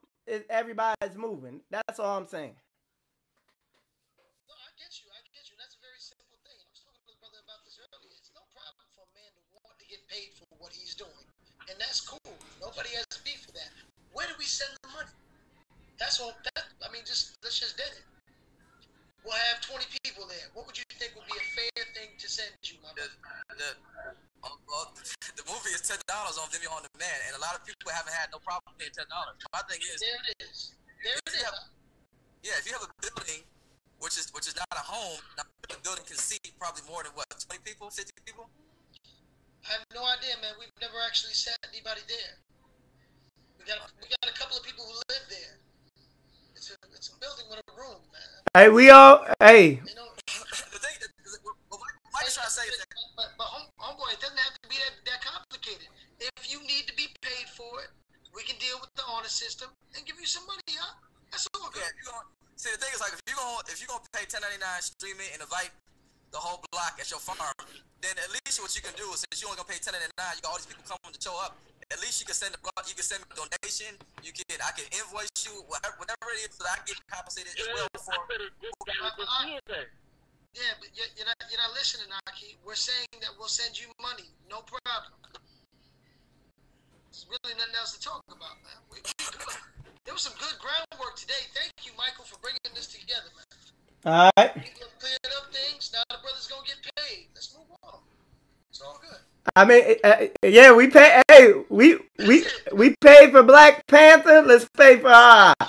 everybody's moving? That's all I'm saying. No, I get you. That's a very simple thing. I was talking to the brother about this earlier. It's no problem for a man to want to get paid for what he's doing, and that's cool. Nobody has beef for that. Where do we send the money? That's all. I mean, let's just dead it. We'll have 20 people there. What would you think would be a fair thing to send you, my brother? The movie is $10 on Vimeo on demand, and a lot of people haven't had no problem paying $10. My thing is, there it is. If you have a building, which is not a home, now the building can seat probably more than what, 20 people, 50 people. I have no idea, man. We've never actually sat anybody there. We got a couple of people who live there. It's a building with a room, man. Hey, we all. Hey. You know, the thing that Mike's trying to say is that. But homeboy, it doesn't have to be that complicated. If you need to be paid for it, we can deal with the honor system and give you some money, huh? That's all good. Yeah, see, the thing is, like, if you're gonna pay $10.99 streaming and invite the whole block at your farm, then at least what you can do is, since you only gonna pay $10.99, you got all these people coming to show up. At least you can send me a donation. I can invoice you whatever it is, so that I get compensated as well for. Yeah, but you're not listening, Aki. We're saying that we'll send you money, no problem. There's really nothing else to talk about, man. We good. There was some good groundwork today. Thank you, Michael, for bringing this together, man. All right. We cleared up things. Now the brother's gonna get paid. Let's move on. It's all good. I mean, yeah, we pay. Hey, we paid for Black Panther. Let's pay for That's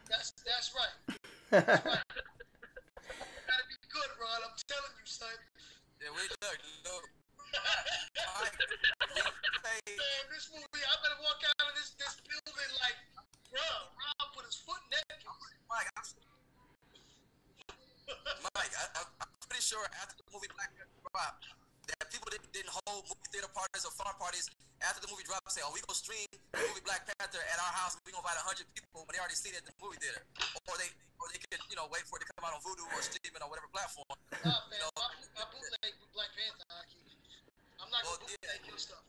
right. That's right. Gotta be good, Ron. I'm telling you, son. Yeah, we look. Man, this movie, I better walk out of this building like, bro, Ron put his foot in that. Mike, I'm pretty sure after the movie Black Panther dropped, that people didn't hold movie theater parties or farm parties after the movie dropped, say, "Oh, we gonna stream the movie Black Panther at our house. We gonna invite 100 people when they already seen it at the movie theater, or they could wait for it to come out on Vudu or streaming or whatever platform." Man, I bootleg Black Panther. I'm not gonna bootleg your stuff.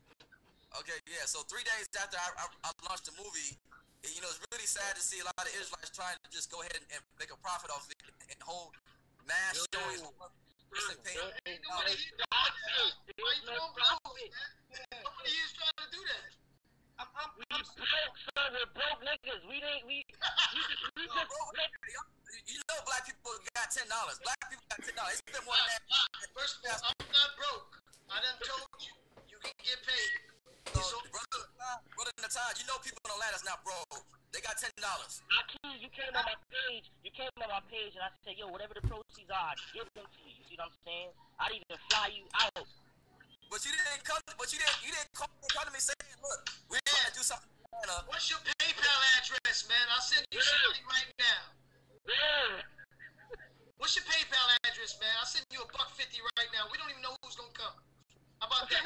Okay, yeah. So 3 days after I launched the movie, it's really sad to see a lot of Israelites trying to just go ahead and make a profit off of it and hold mass showings. Nobody here is trying to do that. I'm broke, son. We're broke niggas. We just black people got $10. Black people got $10. It's been more than that. First of all, I'm not broke. I done told you. You can get paid. So, brother Natan, people in Atlanta's not broke. They got $10. You came on my page and I said, yo, whatever the proceeds are, give them to you. You see what I'm saying? I'd even fly you out. But you didn't come to me saying, look, we're trying to do something. What's your PayPal address, man? I'll send you some money right now. Yeah. What's your PayPal address, man? I'll send you $1.50 right now. We don't even know who's gonna come. How about that?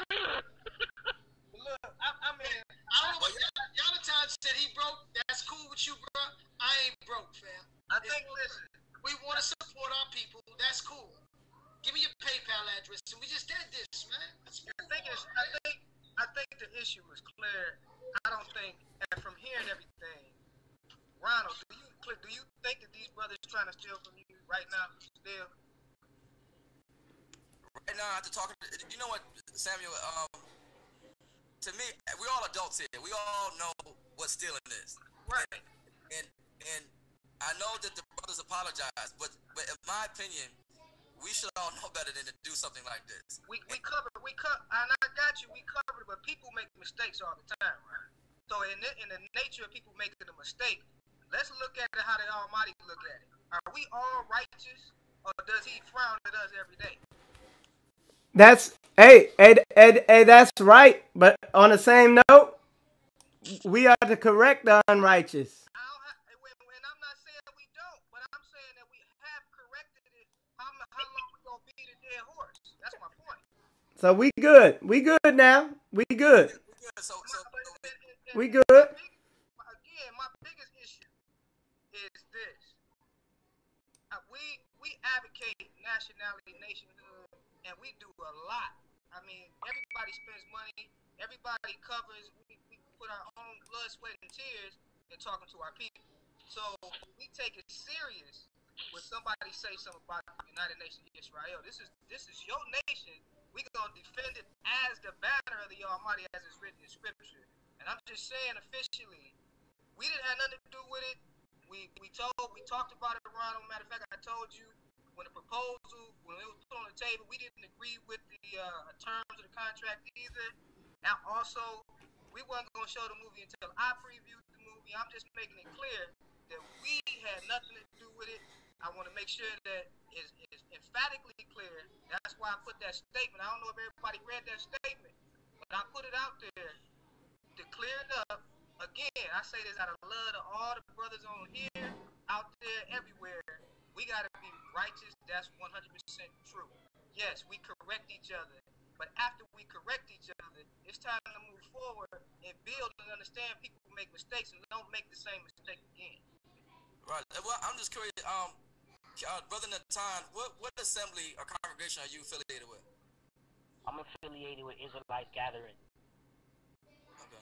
Look, I mean, I don't know what Jonathan said he broke. That's cool with you, bro. I ain't broke, fam. listen, we want to support our people. That's cool. Give me your PayPal address, and we just did this, man. I think the issue is clear. I don't think, and from hearing everything, Ronald, do you think that these brothers trying to steal from you right now? Still? Right now, after talking, you know what, Samuel? To me, we're all adults here. We all know what stealing is. Right. And I know that the brothers apologize, but in my opinion, we should all know better than to do something like this. We cover, and I got you. We covered, but people make mistakes all the time, right? So in the nature of people making a mistake, let's look at it how the Almighty look at it. Are we all righteous, or does He frown at us every day? That's that's right. But on the same note, we are to correct the unrighteous. And I'm not saying we don't, but I'm saying that we have corrected So we good. We good now. We good. We good. Again, my biggest issue is this. We advocate nationality, nationhood, and we do a lot. I mean, everybody spends money. Everybody covers. We put our own blood, sweat, and tears in talking to our people. So we take it serious when somebody say something about the United Nations of Israel. This is your nation. We gonna defend it as the banner of the Almighty, as it's written in Scripture. And I'm just saying, officially, we didn't have nothing to do with it. We talked about it, Ronald. Matter of fact, I told you when it was put on the table, we didn't agree with the terms of the contract either. Now, also, we weren't gonna show the movie until I previewed the movie. I'm just making it clear that we had nothing to do with it. I want to make sure that is emphatically clear. That's why I put that statement. I don't know if everybody read that statement, but I put it out there to clear it up. Again, I say this out of love to all the brothers on here, out there, everywhere. We got to be righteous. That's 100% true. Yes, we correct each other. But after we correct each other, it's time to move forward and build and understand people make mistakes and don't make the same mistake again. Right. Well, I'm just curious, Brother Natan, what assembly or congregation are you affiliated with? I'm affiliated with Israelite Gathering. Okay.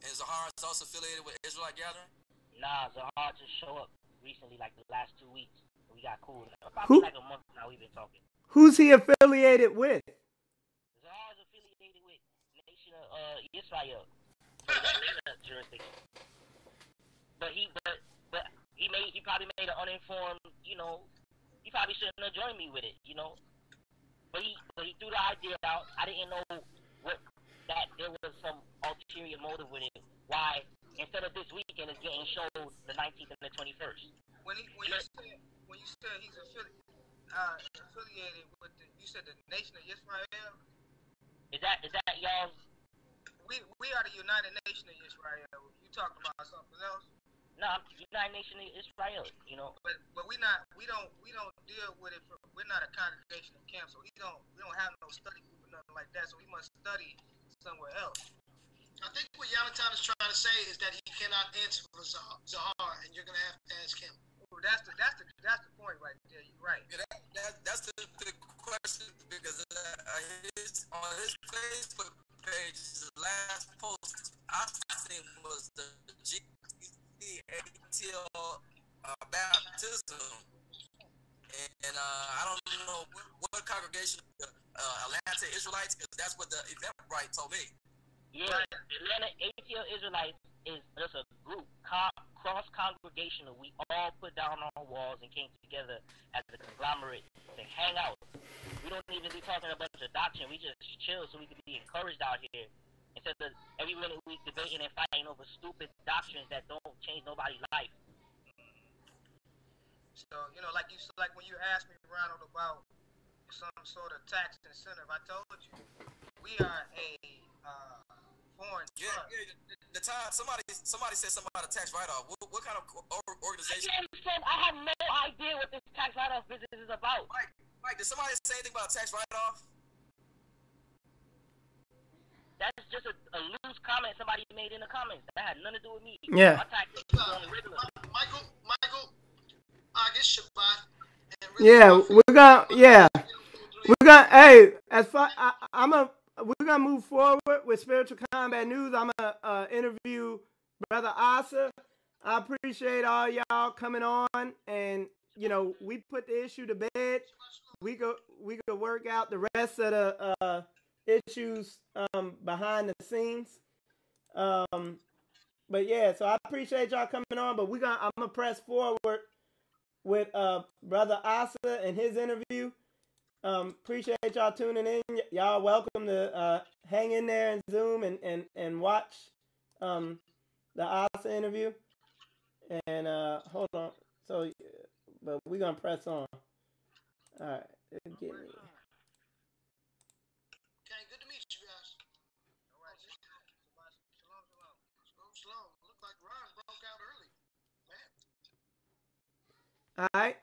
And Zahar is also affiliated with Israelite Gathering? Nah, Zahar just showed up recently, like the last 2 weeks. We got cool. Probably like a month now we've been talking. Who's he affiliated with? Zahar is affiliated with Nation of Israel. So that's jurisdiction. But he probably made an uninformed, he probably shouldn't have joined me with it, But he threw the idea out. I didn't know that there was some ulterior motive with it. Why instead of this weekend it's getting showed the 19th and the 21st. When you said he's affiliated with you said the Nation of Israel. Is that y'all's? We are the United Nation of Israel. You talking about something else? No, United Nation of Israel, But we don't deal with it. We're not a congregation of camp, so we don't have no study group or nothing like that. So we must study somewhere else. I think what Yonatan is trying to say is that he cannot answer for Zahar, and you're gonna have to ask him. Well, that's the point right there. You're right. Yeah, that's the question, because on his Facebook page, the last post I seen was the ATL baptism, and I don't know what congregation, Atlanta Israelites, because that's what the Eventbrite told me. Yeah, Atlanta ATL Israelites is just a group, cross-congregational. We all put down our walls and came together as a conglomerate to hang out. We don't even be talking a bunch of doctrine. We just chill so we can be encouraged out here. Instead of every minute we debating and fighting over stupid doctrines that don't change nobody's life. So, like when you asked me, Ronald, about some sort of tax incentive, I told you we are a foreign trust. The time somebody said something about a tax write-off. What kind of organization? I have no idea what this tax write-off business is about. Mike, did somebody say anything about tax write-off? That's just a loose comment somebody made in the comments. That had nothing to do with me. Yeah. Michael, it's Shabbat. Yeah, we're gonna move forward with Spiritual Combat News. I'm gonna interview Brother Asa. I appreciate all y'all coming on, and we put the issue to bed. We could work out the rest of the issues behind the scenes. But yeah, so I appreciate y'all coming on. But I'm gonna press forward with Brother Asa and his interview. Appreciate y'all tuning in. Y'all welcome to hang in there and Zoom and watch the Asa interview. And hold on. So, but we're gonna press on. All right, get me. Okay, good to meet you guys. All right, shalom. Look like Ron broke out early, man. All right.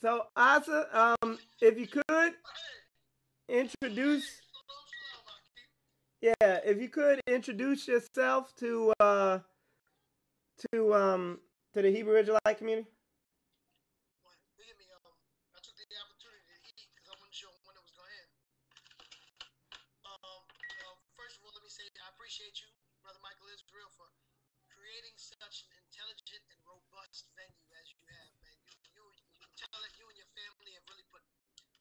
So Asa, if you could introduce Yeah, if you could introduce yourself to the Hebrew Israelite community. Forgive me, I took the opportunity to eat because I wasn't sure when it was going to end. First of all, let me say I appreciate you, Brother Michael Israel, for creating such an intelligent and robust venue as you have, man. You can tell that you and your family have really put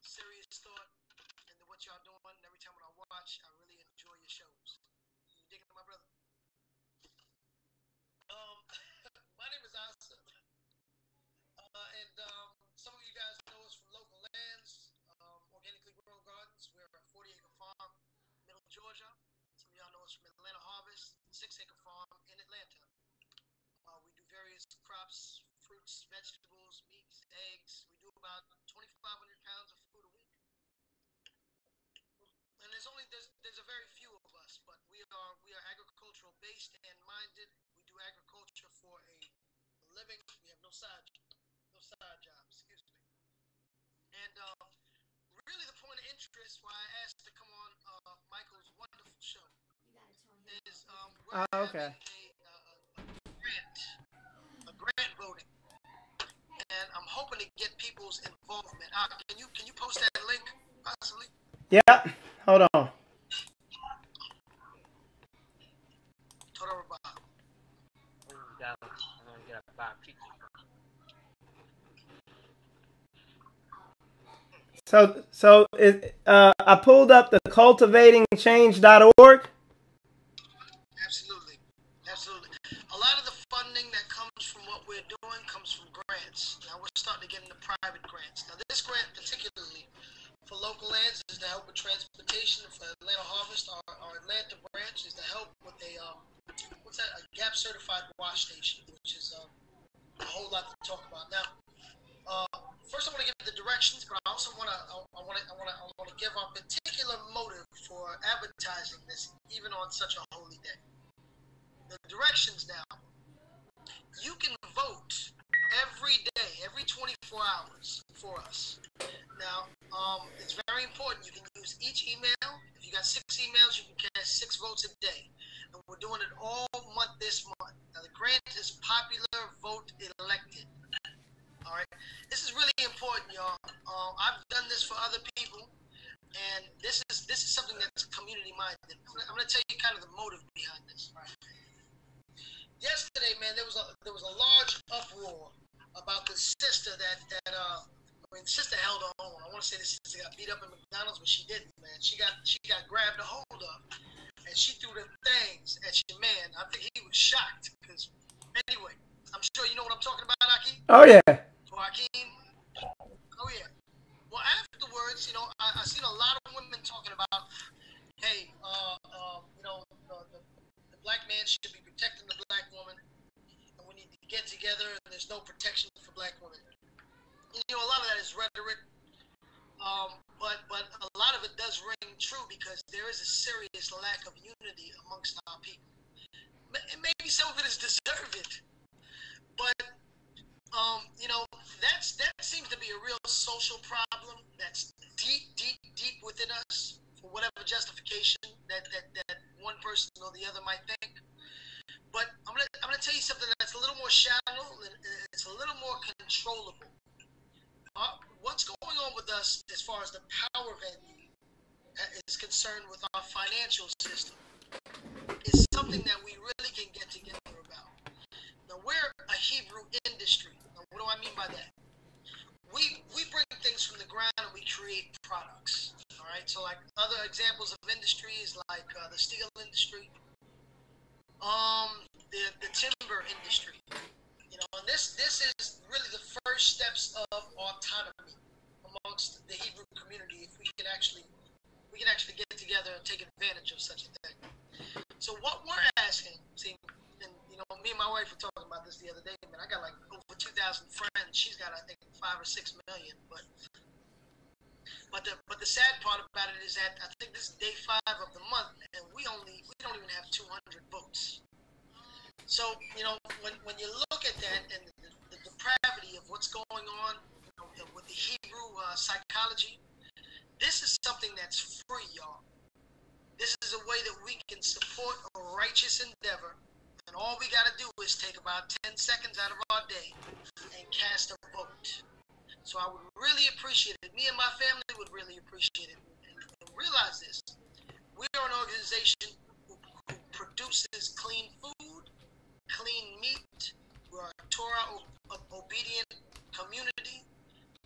serious thought into what y'all doing. Every time when I watch, I really enjoy your shows. You digging it, my brother? My name is Asa, and some of you guys know us from Local Lands, Organically Grown Gardens. We're a 40-acre farm, Middle Georgia. Some of y'all know us from Atlanta Harvest, 6-acre farm in Atlanta. We do various crops, fruits, vegetables, meats, eggs. We do about 2,500 pounds of food a week. And there's a very few of us, but we are agricultural based and minded. We do agriculture for a living. We have no side jobs, excuse me. And really the point of interest why I asked to come on Michael's wonderful show is we're Okay. having a grant voting, and I'm hoping to get people's involvement. Can you post that link possibly? Yep. Hold on. So I pulled up the cultivatingchange.org. Absolutely. A lot of the funding that comes from what we're doing comes from grants. Now we're starting to get into private grants. Now this grant particularly for Local Lands is to help with transportation. For Atlanta Harvest, our Atlanta branch is to help with a GAP certified wash station, which is a whole lot to talk about. Now, first I want to give the directions, but I also want to give a particular motive for advertising this, even on such a holy day. The directions now. You can vote every day, every 24 hours for us. Now, it's very important. You can use each email. If you got 6 emails, you can cast 6 votes a day. And we're doing it all month this month. Now, the grant is popular, vote elected. All right. This is really important, y'all. I've done this for other people, and this is something that's community minded. I'm going to tell you kind of the motive behind this. Yesterday, man, there was a large uproar about the sister the sister held on. I want to say the sister got beat up in McDonald's, but she didn't, man. She got grabbed a hold of, and she threw the things at your man. I think he was shocked because, anyway, I'm sure you know what I'm talking about, Akeem. Oh yeah. Akeem. Oh yeah. Well, afterwards, I seen a lot of women talking about, hey, the black man should be protecting the black woman, and we need to get together, and there's no protection for black women. A lot of that is rhetoric, but a lot of it does ring true because there is a serious lack of unity amongst our people. And maybe some of it is deserved, but that seems to be a real social problem that's deep within us for whatever justification that one person or the other might think. But I'm gonna tell you something that's a little more shallow and it's a little more controllable. What's going on with us as far as the power venue is concerned with our financial system is something that we really can get together about. Now, we're a Hebrew industry. Now, what do I mean by that? We bring things from the ground and we create products. All right. So, like other examples of industries, like the steel industry, the timber industry. And this is really the first steps of autonomy amongst the Hebrew community. If we can actually get together and take advantage of such a thing. So what we're asking, and me and my wife were talking about this the other day, man. I got like over 2,000 friends. She's got, I think, 5 or 6 million. But the sad part about it is that I think this is day 5 of the month, and we don't even have 200 votes. So when you look at that and the depravity of what's going on with the Hebrew psychology, this is something that's free, y'all. This is a way that we can support a righteous endeavor. And all we got to do is take about 10 seconds out of our day and cast a vote. So I would really appreciate it. Me and my family would really appreciate it. And realize this. We are an organization who produces clean food, clean meat. We're a Torah-obedient community.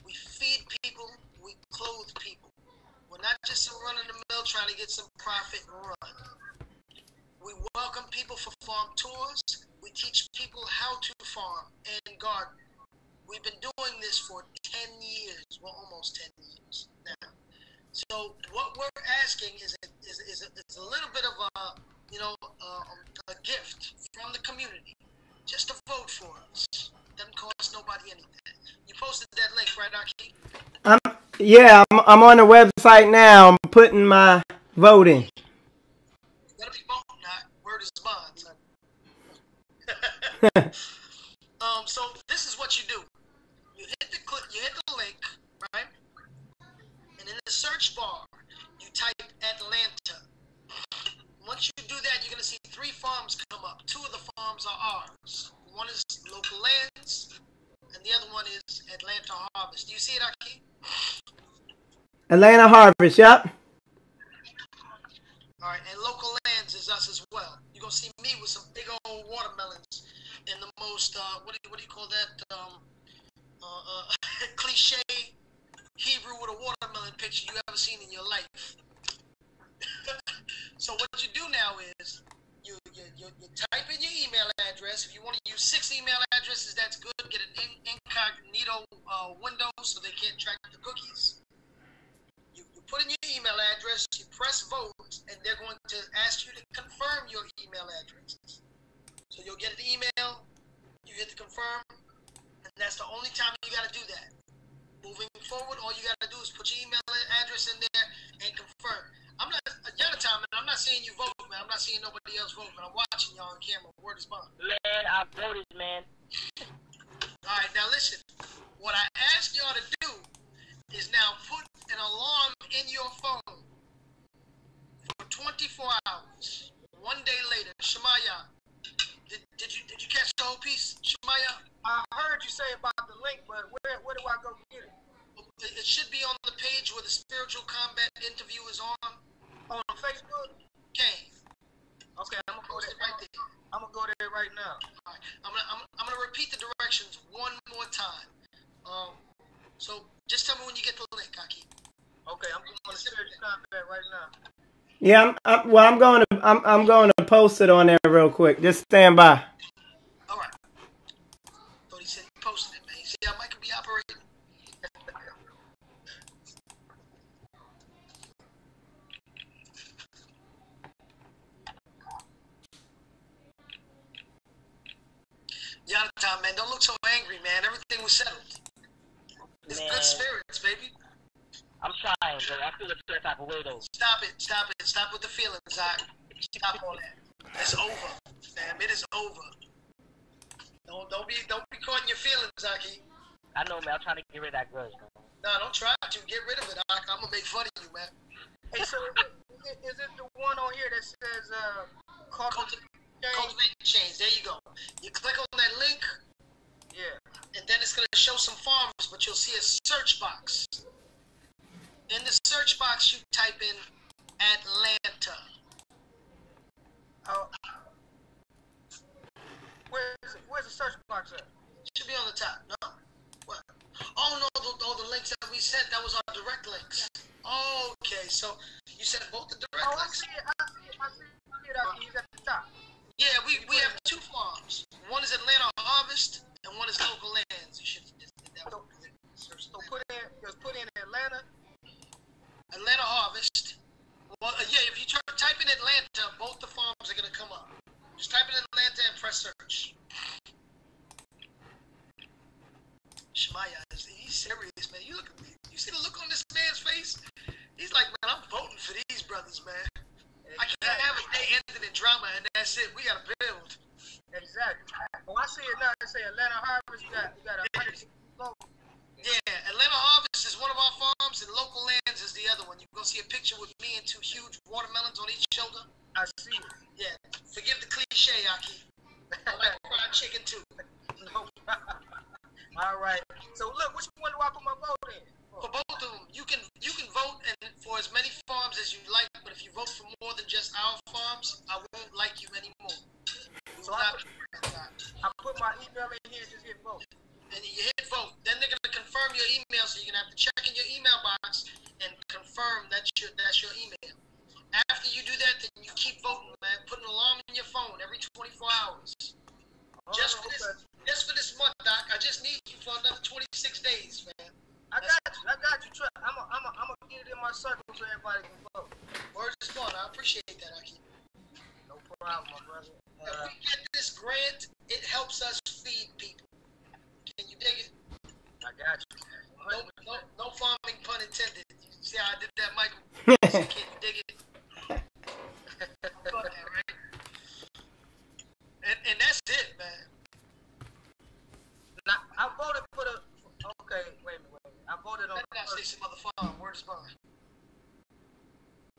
We feed people. We clothe people. We're not just a run-of-the-mill trying to get some profit and run. We welcome people for farm tours. We teach people how to farm and garden. We've been doing this for 10 years, well, almost 10 years now. So what we're asking is a little bit of a gift from the community, just to vote for us. Doesn't cost nobody anything. You posted that link, right, Aki? I'm on the website now. I'm putting my vote in. You gotta be voting, not word is bond, son. So this is what you do. You hit the link, right? And in the search bar, you type Atlanta. Once you do that, you're gonna see 3 farms come up. 2 of the farms are ours. One is Local Lands, and the other one is Atlanta Harvest. Do you see it, Aki? Atlanta Harvest, yep. All right, and Local Lands is us as well. You're gonna see me with some big old watermelons and the most what do you call that? Cliche Hebrew with a watermelon picture you ever seen in your life. So what you do now is you type in your email address. If you want to use 6 email addresses, that's good. Get an incognito window so they can't track the cookies. You put in your email address, you press vote, and they're going to ask you to confirm your email address. So you'll get an email, you hit the confirm, and that's the only time you got to do that. Moving forward, all you got to do is put your email address in there and confirm. I'm not seeing you vote, man. I'm not seeing nobody else vote, man. I'm watching y'all on camera. Word is bond. Man, I voted, man. All right, now listen. What I asked y'all to do is now put an alarm in your phone for 24 hours. One day later, Shemaya, did you catch the whole piece, Shemaya? I heard you say about the link, but where do I go get it? It should be on the page where the Spiritual Combat interview is on. On Facebook? Okay. Okay, I'm gonna go there right there. I'm gonna go there right now. All right. I'm gonna repeat the directions one more time. So just tell me when you get the link, Aki. Okay, I'm going to Spiritual Combat right now. Yeah, I'm going to post it on there real quick. Just stand by. All right. Thought he said he posted it, man. You see how Mike could be operating? Yonatan, man, don't look so angry, man. Everything was settled. It's good spirits, baby. I'm trying, but I feel a certain type of way, though. Stop it. Stop with the feelings, Zach. Stop all that. It's over, fam. It is over. Don't be caught in your feelings, Aki. I know, man. I'm trying to get rid of that grudge, man. No, don't try to. Get rid of it, Ak. I'm going to make fun of you, man. Hey, so is it the one on here that says Cultivate change. There you go. You click on that link. Yeah. And then it's going to show some farms, but you'll see a search box. In the search box, you type in Atlanta. Oh. Where's the search box at? Should be on the top. No. What? Oh, no. The links that we sent, that was our direct links. Okay. So you sent both the direct links? I see it out here. He's at the top. Yeah, we have 2 farms. One is Atlanta Harvest, and one is Local Lands. You should have just did that. So put in Atlanta. Atlanta Harvest. Well, yeah, if you type in Atlanta, both the farms are going to come up. Just type in Atlanta and press search. Shemaya, he's serious, man. You see the look on this man's face? He's like, man, I'm voting for these brothers, man. I can't have a day ending in drama, and that's it. We got to build. Exactly. Well, I see it now. It say Atlanta Harvest. You got 100 votes. Yeah, Atlanta Harvest is one of our farms, and Local Lands is the other one. You're going to see a picture with me and 2 huge watermelons on each So look, which one do I put my vote in? For both of them, you can vote and for as many farms as you like, but if you vote for more than just our farms, I won't like you anymore. So I put my email in here and just hit vote. And you hit vote. Then they're gonna confirm your email, so you're gonna have to check in your email box and confirm that's your email. After you do that, then you keep voting, man. Put an alarm in your phone every 24 hours. Just for this month, Doc. I just need you for another 26 days, man. I got you, Trent. I'm gonna get it in my circle so everybody can vote. Word is born. I appreciate that, Aki. No problem, my brother. If we get this grant, it helps us feed people. Can you dig it? I got you. No farming pun intended. You see how I did that, Michael? Can you dig it? Right? And that's it, man. Now, I voted for the. Okay, wait a minute. I voted on. Let me not say some other farm. Word is born.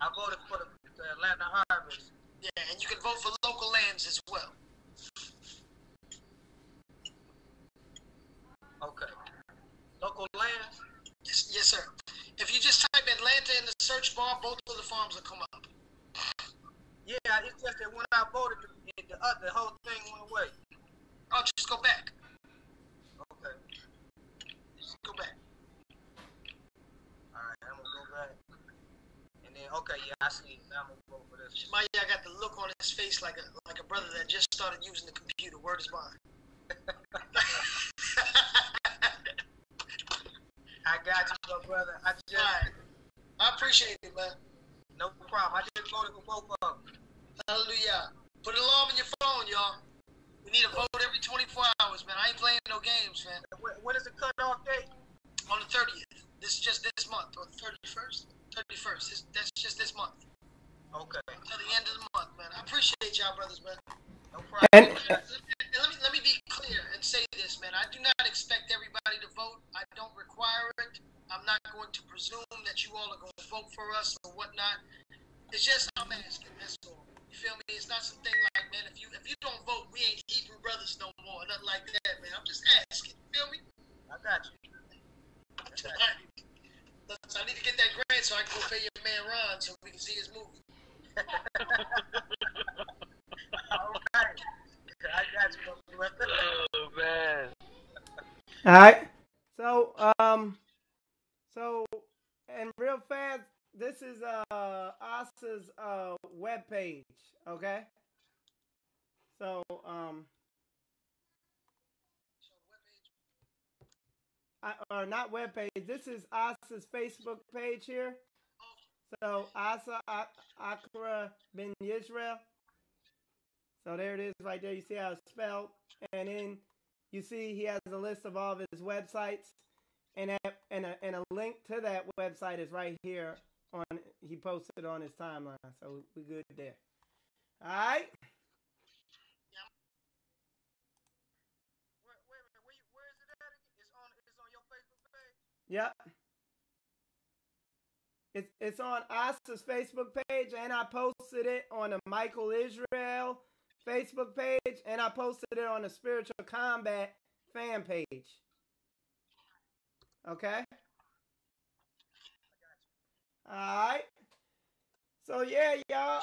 I voted for the Atlanta Harvest. Yeah, and you can vote for local lands as well. Okay. Local lands? Yes, sir. If you just type Atlanta in the search bar, both of the farms will come up. Yeah, it's just that when I voted, the whole thing went away. Oh, just go back. Okay. Just go back. Alright, I'm gonna go back. And then, okay, yeah, I see. Now I'm gonna go for this. Shemaya, I got the look on his face like a brother that just started using the computer. Word is bond. I got you, my brother. I appreciate it, man. No problem. I just voted for both of them. Hallelujah. Put an alarm in your phone, y'all. We need a vote every 24 hours, man. I ain't playing no games, man. When is the cutoff date? On the 30th. This is just this month. Or the 31st? 31st. That's just this month. Okay. Until the end of the month, man. I appreciate y'all, brothers, man. No problem. And let me be clear and say this, man. I do not expect everybody to vote. I don't require it. I'm not going to presume that you all are going to vote for us or whatnot. It's just I'm asking. That's all. You feel me? It's not something like, man, if you don't vote, we ain't Hebrew brothers no more. Nothing like that, man. I'm just asking. You feel me? I got you. I need to get that grant so I can go pay your man Ron so we can see his movie. All right. I got you, brother. Oh man. all right. So and real fast, this is Asa's webpage, okay? So or not webpage. This is Asa's Facebook page here. So Asa Akra bin Yisrael. So there it is right there. You see how it's spelled. And then you see he has a list of all of his websites. And a link to that website is right here. He posted on his timeline. So we're good there. All right. Wait a minute. Where is it at? It's on your Facebook page? Yep. It's on Asa's Facebook page, and I posted it on the Michael Israel Facebook page, and I posted it on the Spiritual Combat fan page. Okay? Alright. So yeah, y'all.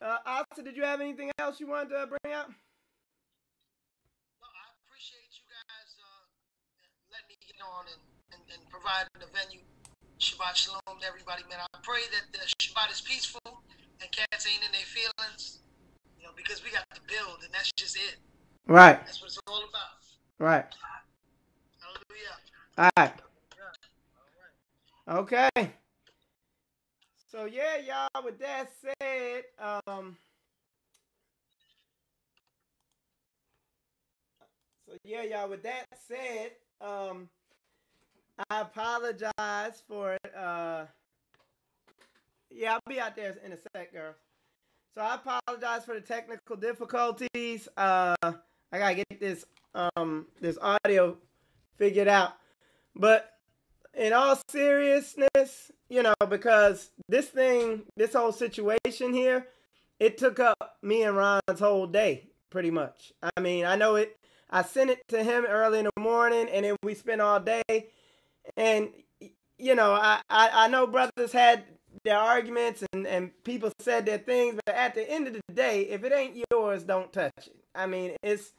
Asa, did you have anything else you wanted to bring up? No, I appreciate you guys letting me get on and providing the venue. Shabbat shalom to everybody, man. I pray that the Shabbat is peaceful and cats ain't in their feelings, because we got to build, and that's just it. Right. That's what it's all about. Right. Hallelujah. All right. Okay. So yeah, y'all. With that said, With that said, I apologize for it. I'll be out there in a sec, girl. So I apologize for the technical difficulties. I gotta get this audio figured out. But in all seriousness, because this whole situation here, it took up me and Ron's whole day, pretty much. I mean, I know I sent it to him early in the morning, and then we spent all day. And, you know, I know brothers had their arguments and people said their things, but at the end of the day, if it ain't yours, don't touch it. I mean, it's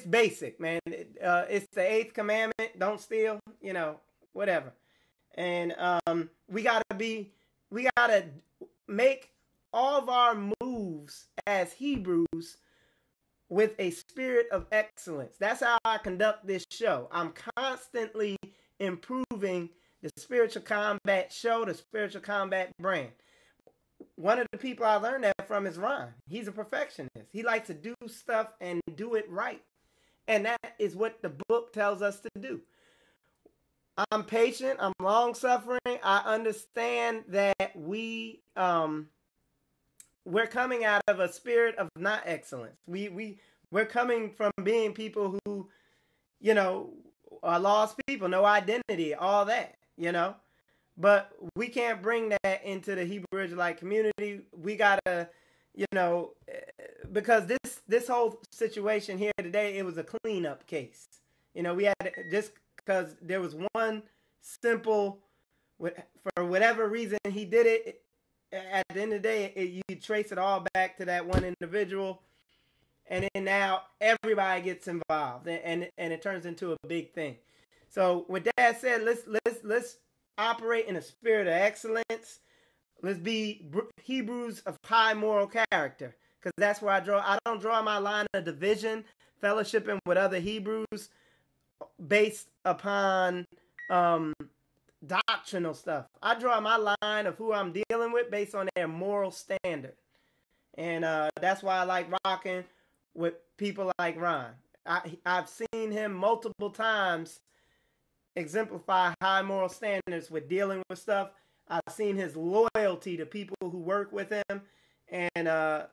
basic, man. It's the 8th commandment, don't steal, you know, whatever. And we gotta make all of our moves as Hebrews with a spirit of excellence. That's how I conduct this show. I'm constantly improving the Spiritual Combat show, the Spiritual Combat brand. One of the people I learned that from is Ron. He's a perfectionist. He likes to do stuff and do it right. And that is what the book tells us to do. I'm patient. I'm long-suffering. I understand that we're coming out of a spirit of not excellence. We're coming from being people who, you know, are lost people, no identity, all that, you know. But we can't bring that into the Hebrew Israelite community. We gotta, you know, because this whole situation here today, it was a cleanup case. You know, we had just because there was one simple, for whatever reason he did it. At the end of the day, you trace it all back to that one individual, and then now everybody gets involved, and it turns into a big thing. So with that said, let's operate in a spirit of excellence. Let's be Hebrews of high moral character, because that's where I don't draw my line of division, fellowshipping with other Hebrews based upon doctrinal stuff. I draw my line of who I'm dealing with based on their moral standard. And that's why I like rocking with people like Ron. I've seen him multiple times exemplify high moral standards with dealing with stuff. I've seen his loyalty to people who work with him. And I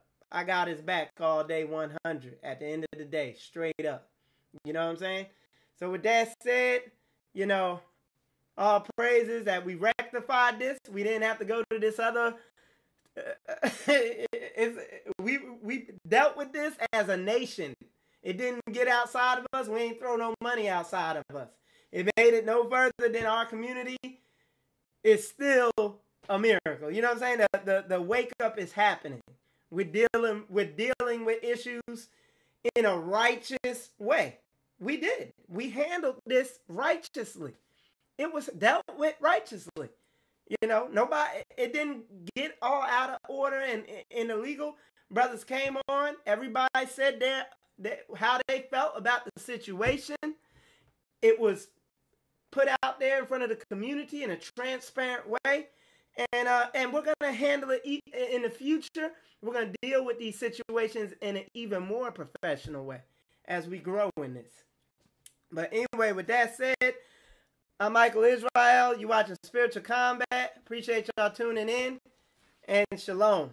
got his back all day 100 at the end of the day, straight up. You know what I'm saying? So with that said, you know, all praises that we rectified this. We didn't have to go to this other. We dealt with this as a nation. It didn't get outside of us. We ain't throw no money outside of us. It made it no further than our community. It's still a miracle. You know what I'm saying? The wake up is happening. We're dealing with issues in a righteous way. We did. We handled this righteously. It was dealt with righteously. You know, it didn't get all out of order and illegal. Brothers came on. Everybody said how they felt about the situation. It was put out there in front of the community in a transparent way. And we're going to handle it in the future. We're going to deal with these situations in an even more professional way as we grow in this. But anyway, with that said, I'm Michael Israel. You watching Spiritual Combat. Appreciate y'all tuning in. And shalom.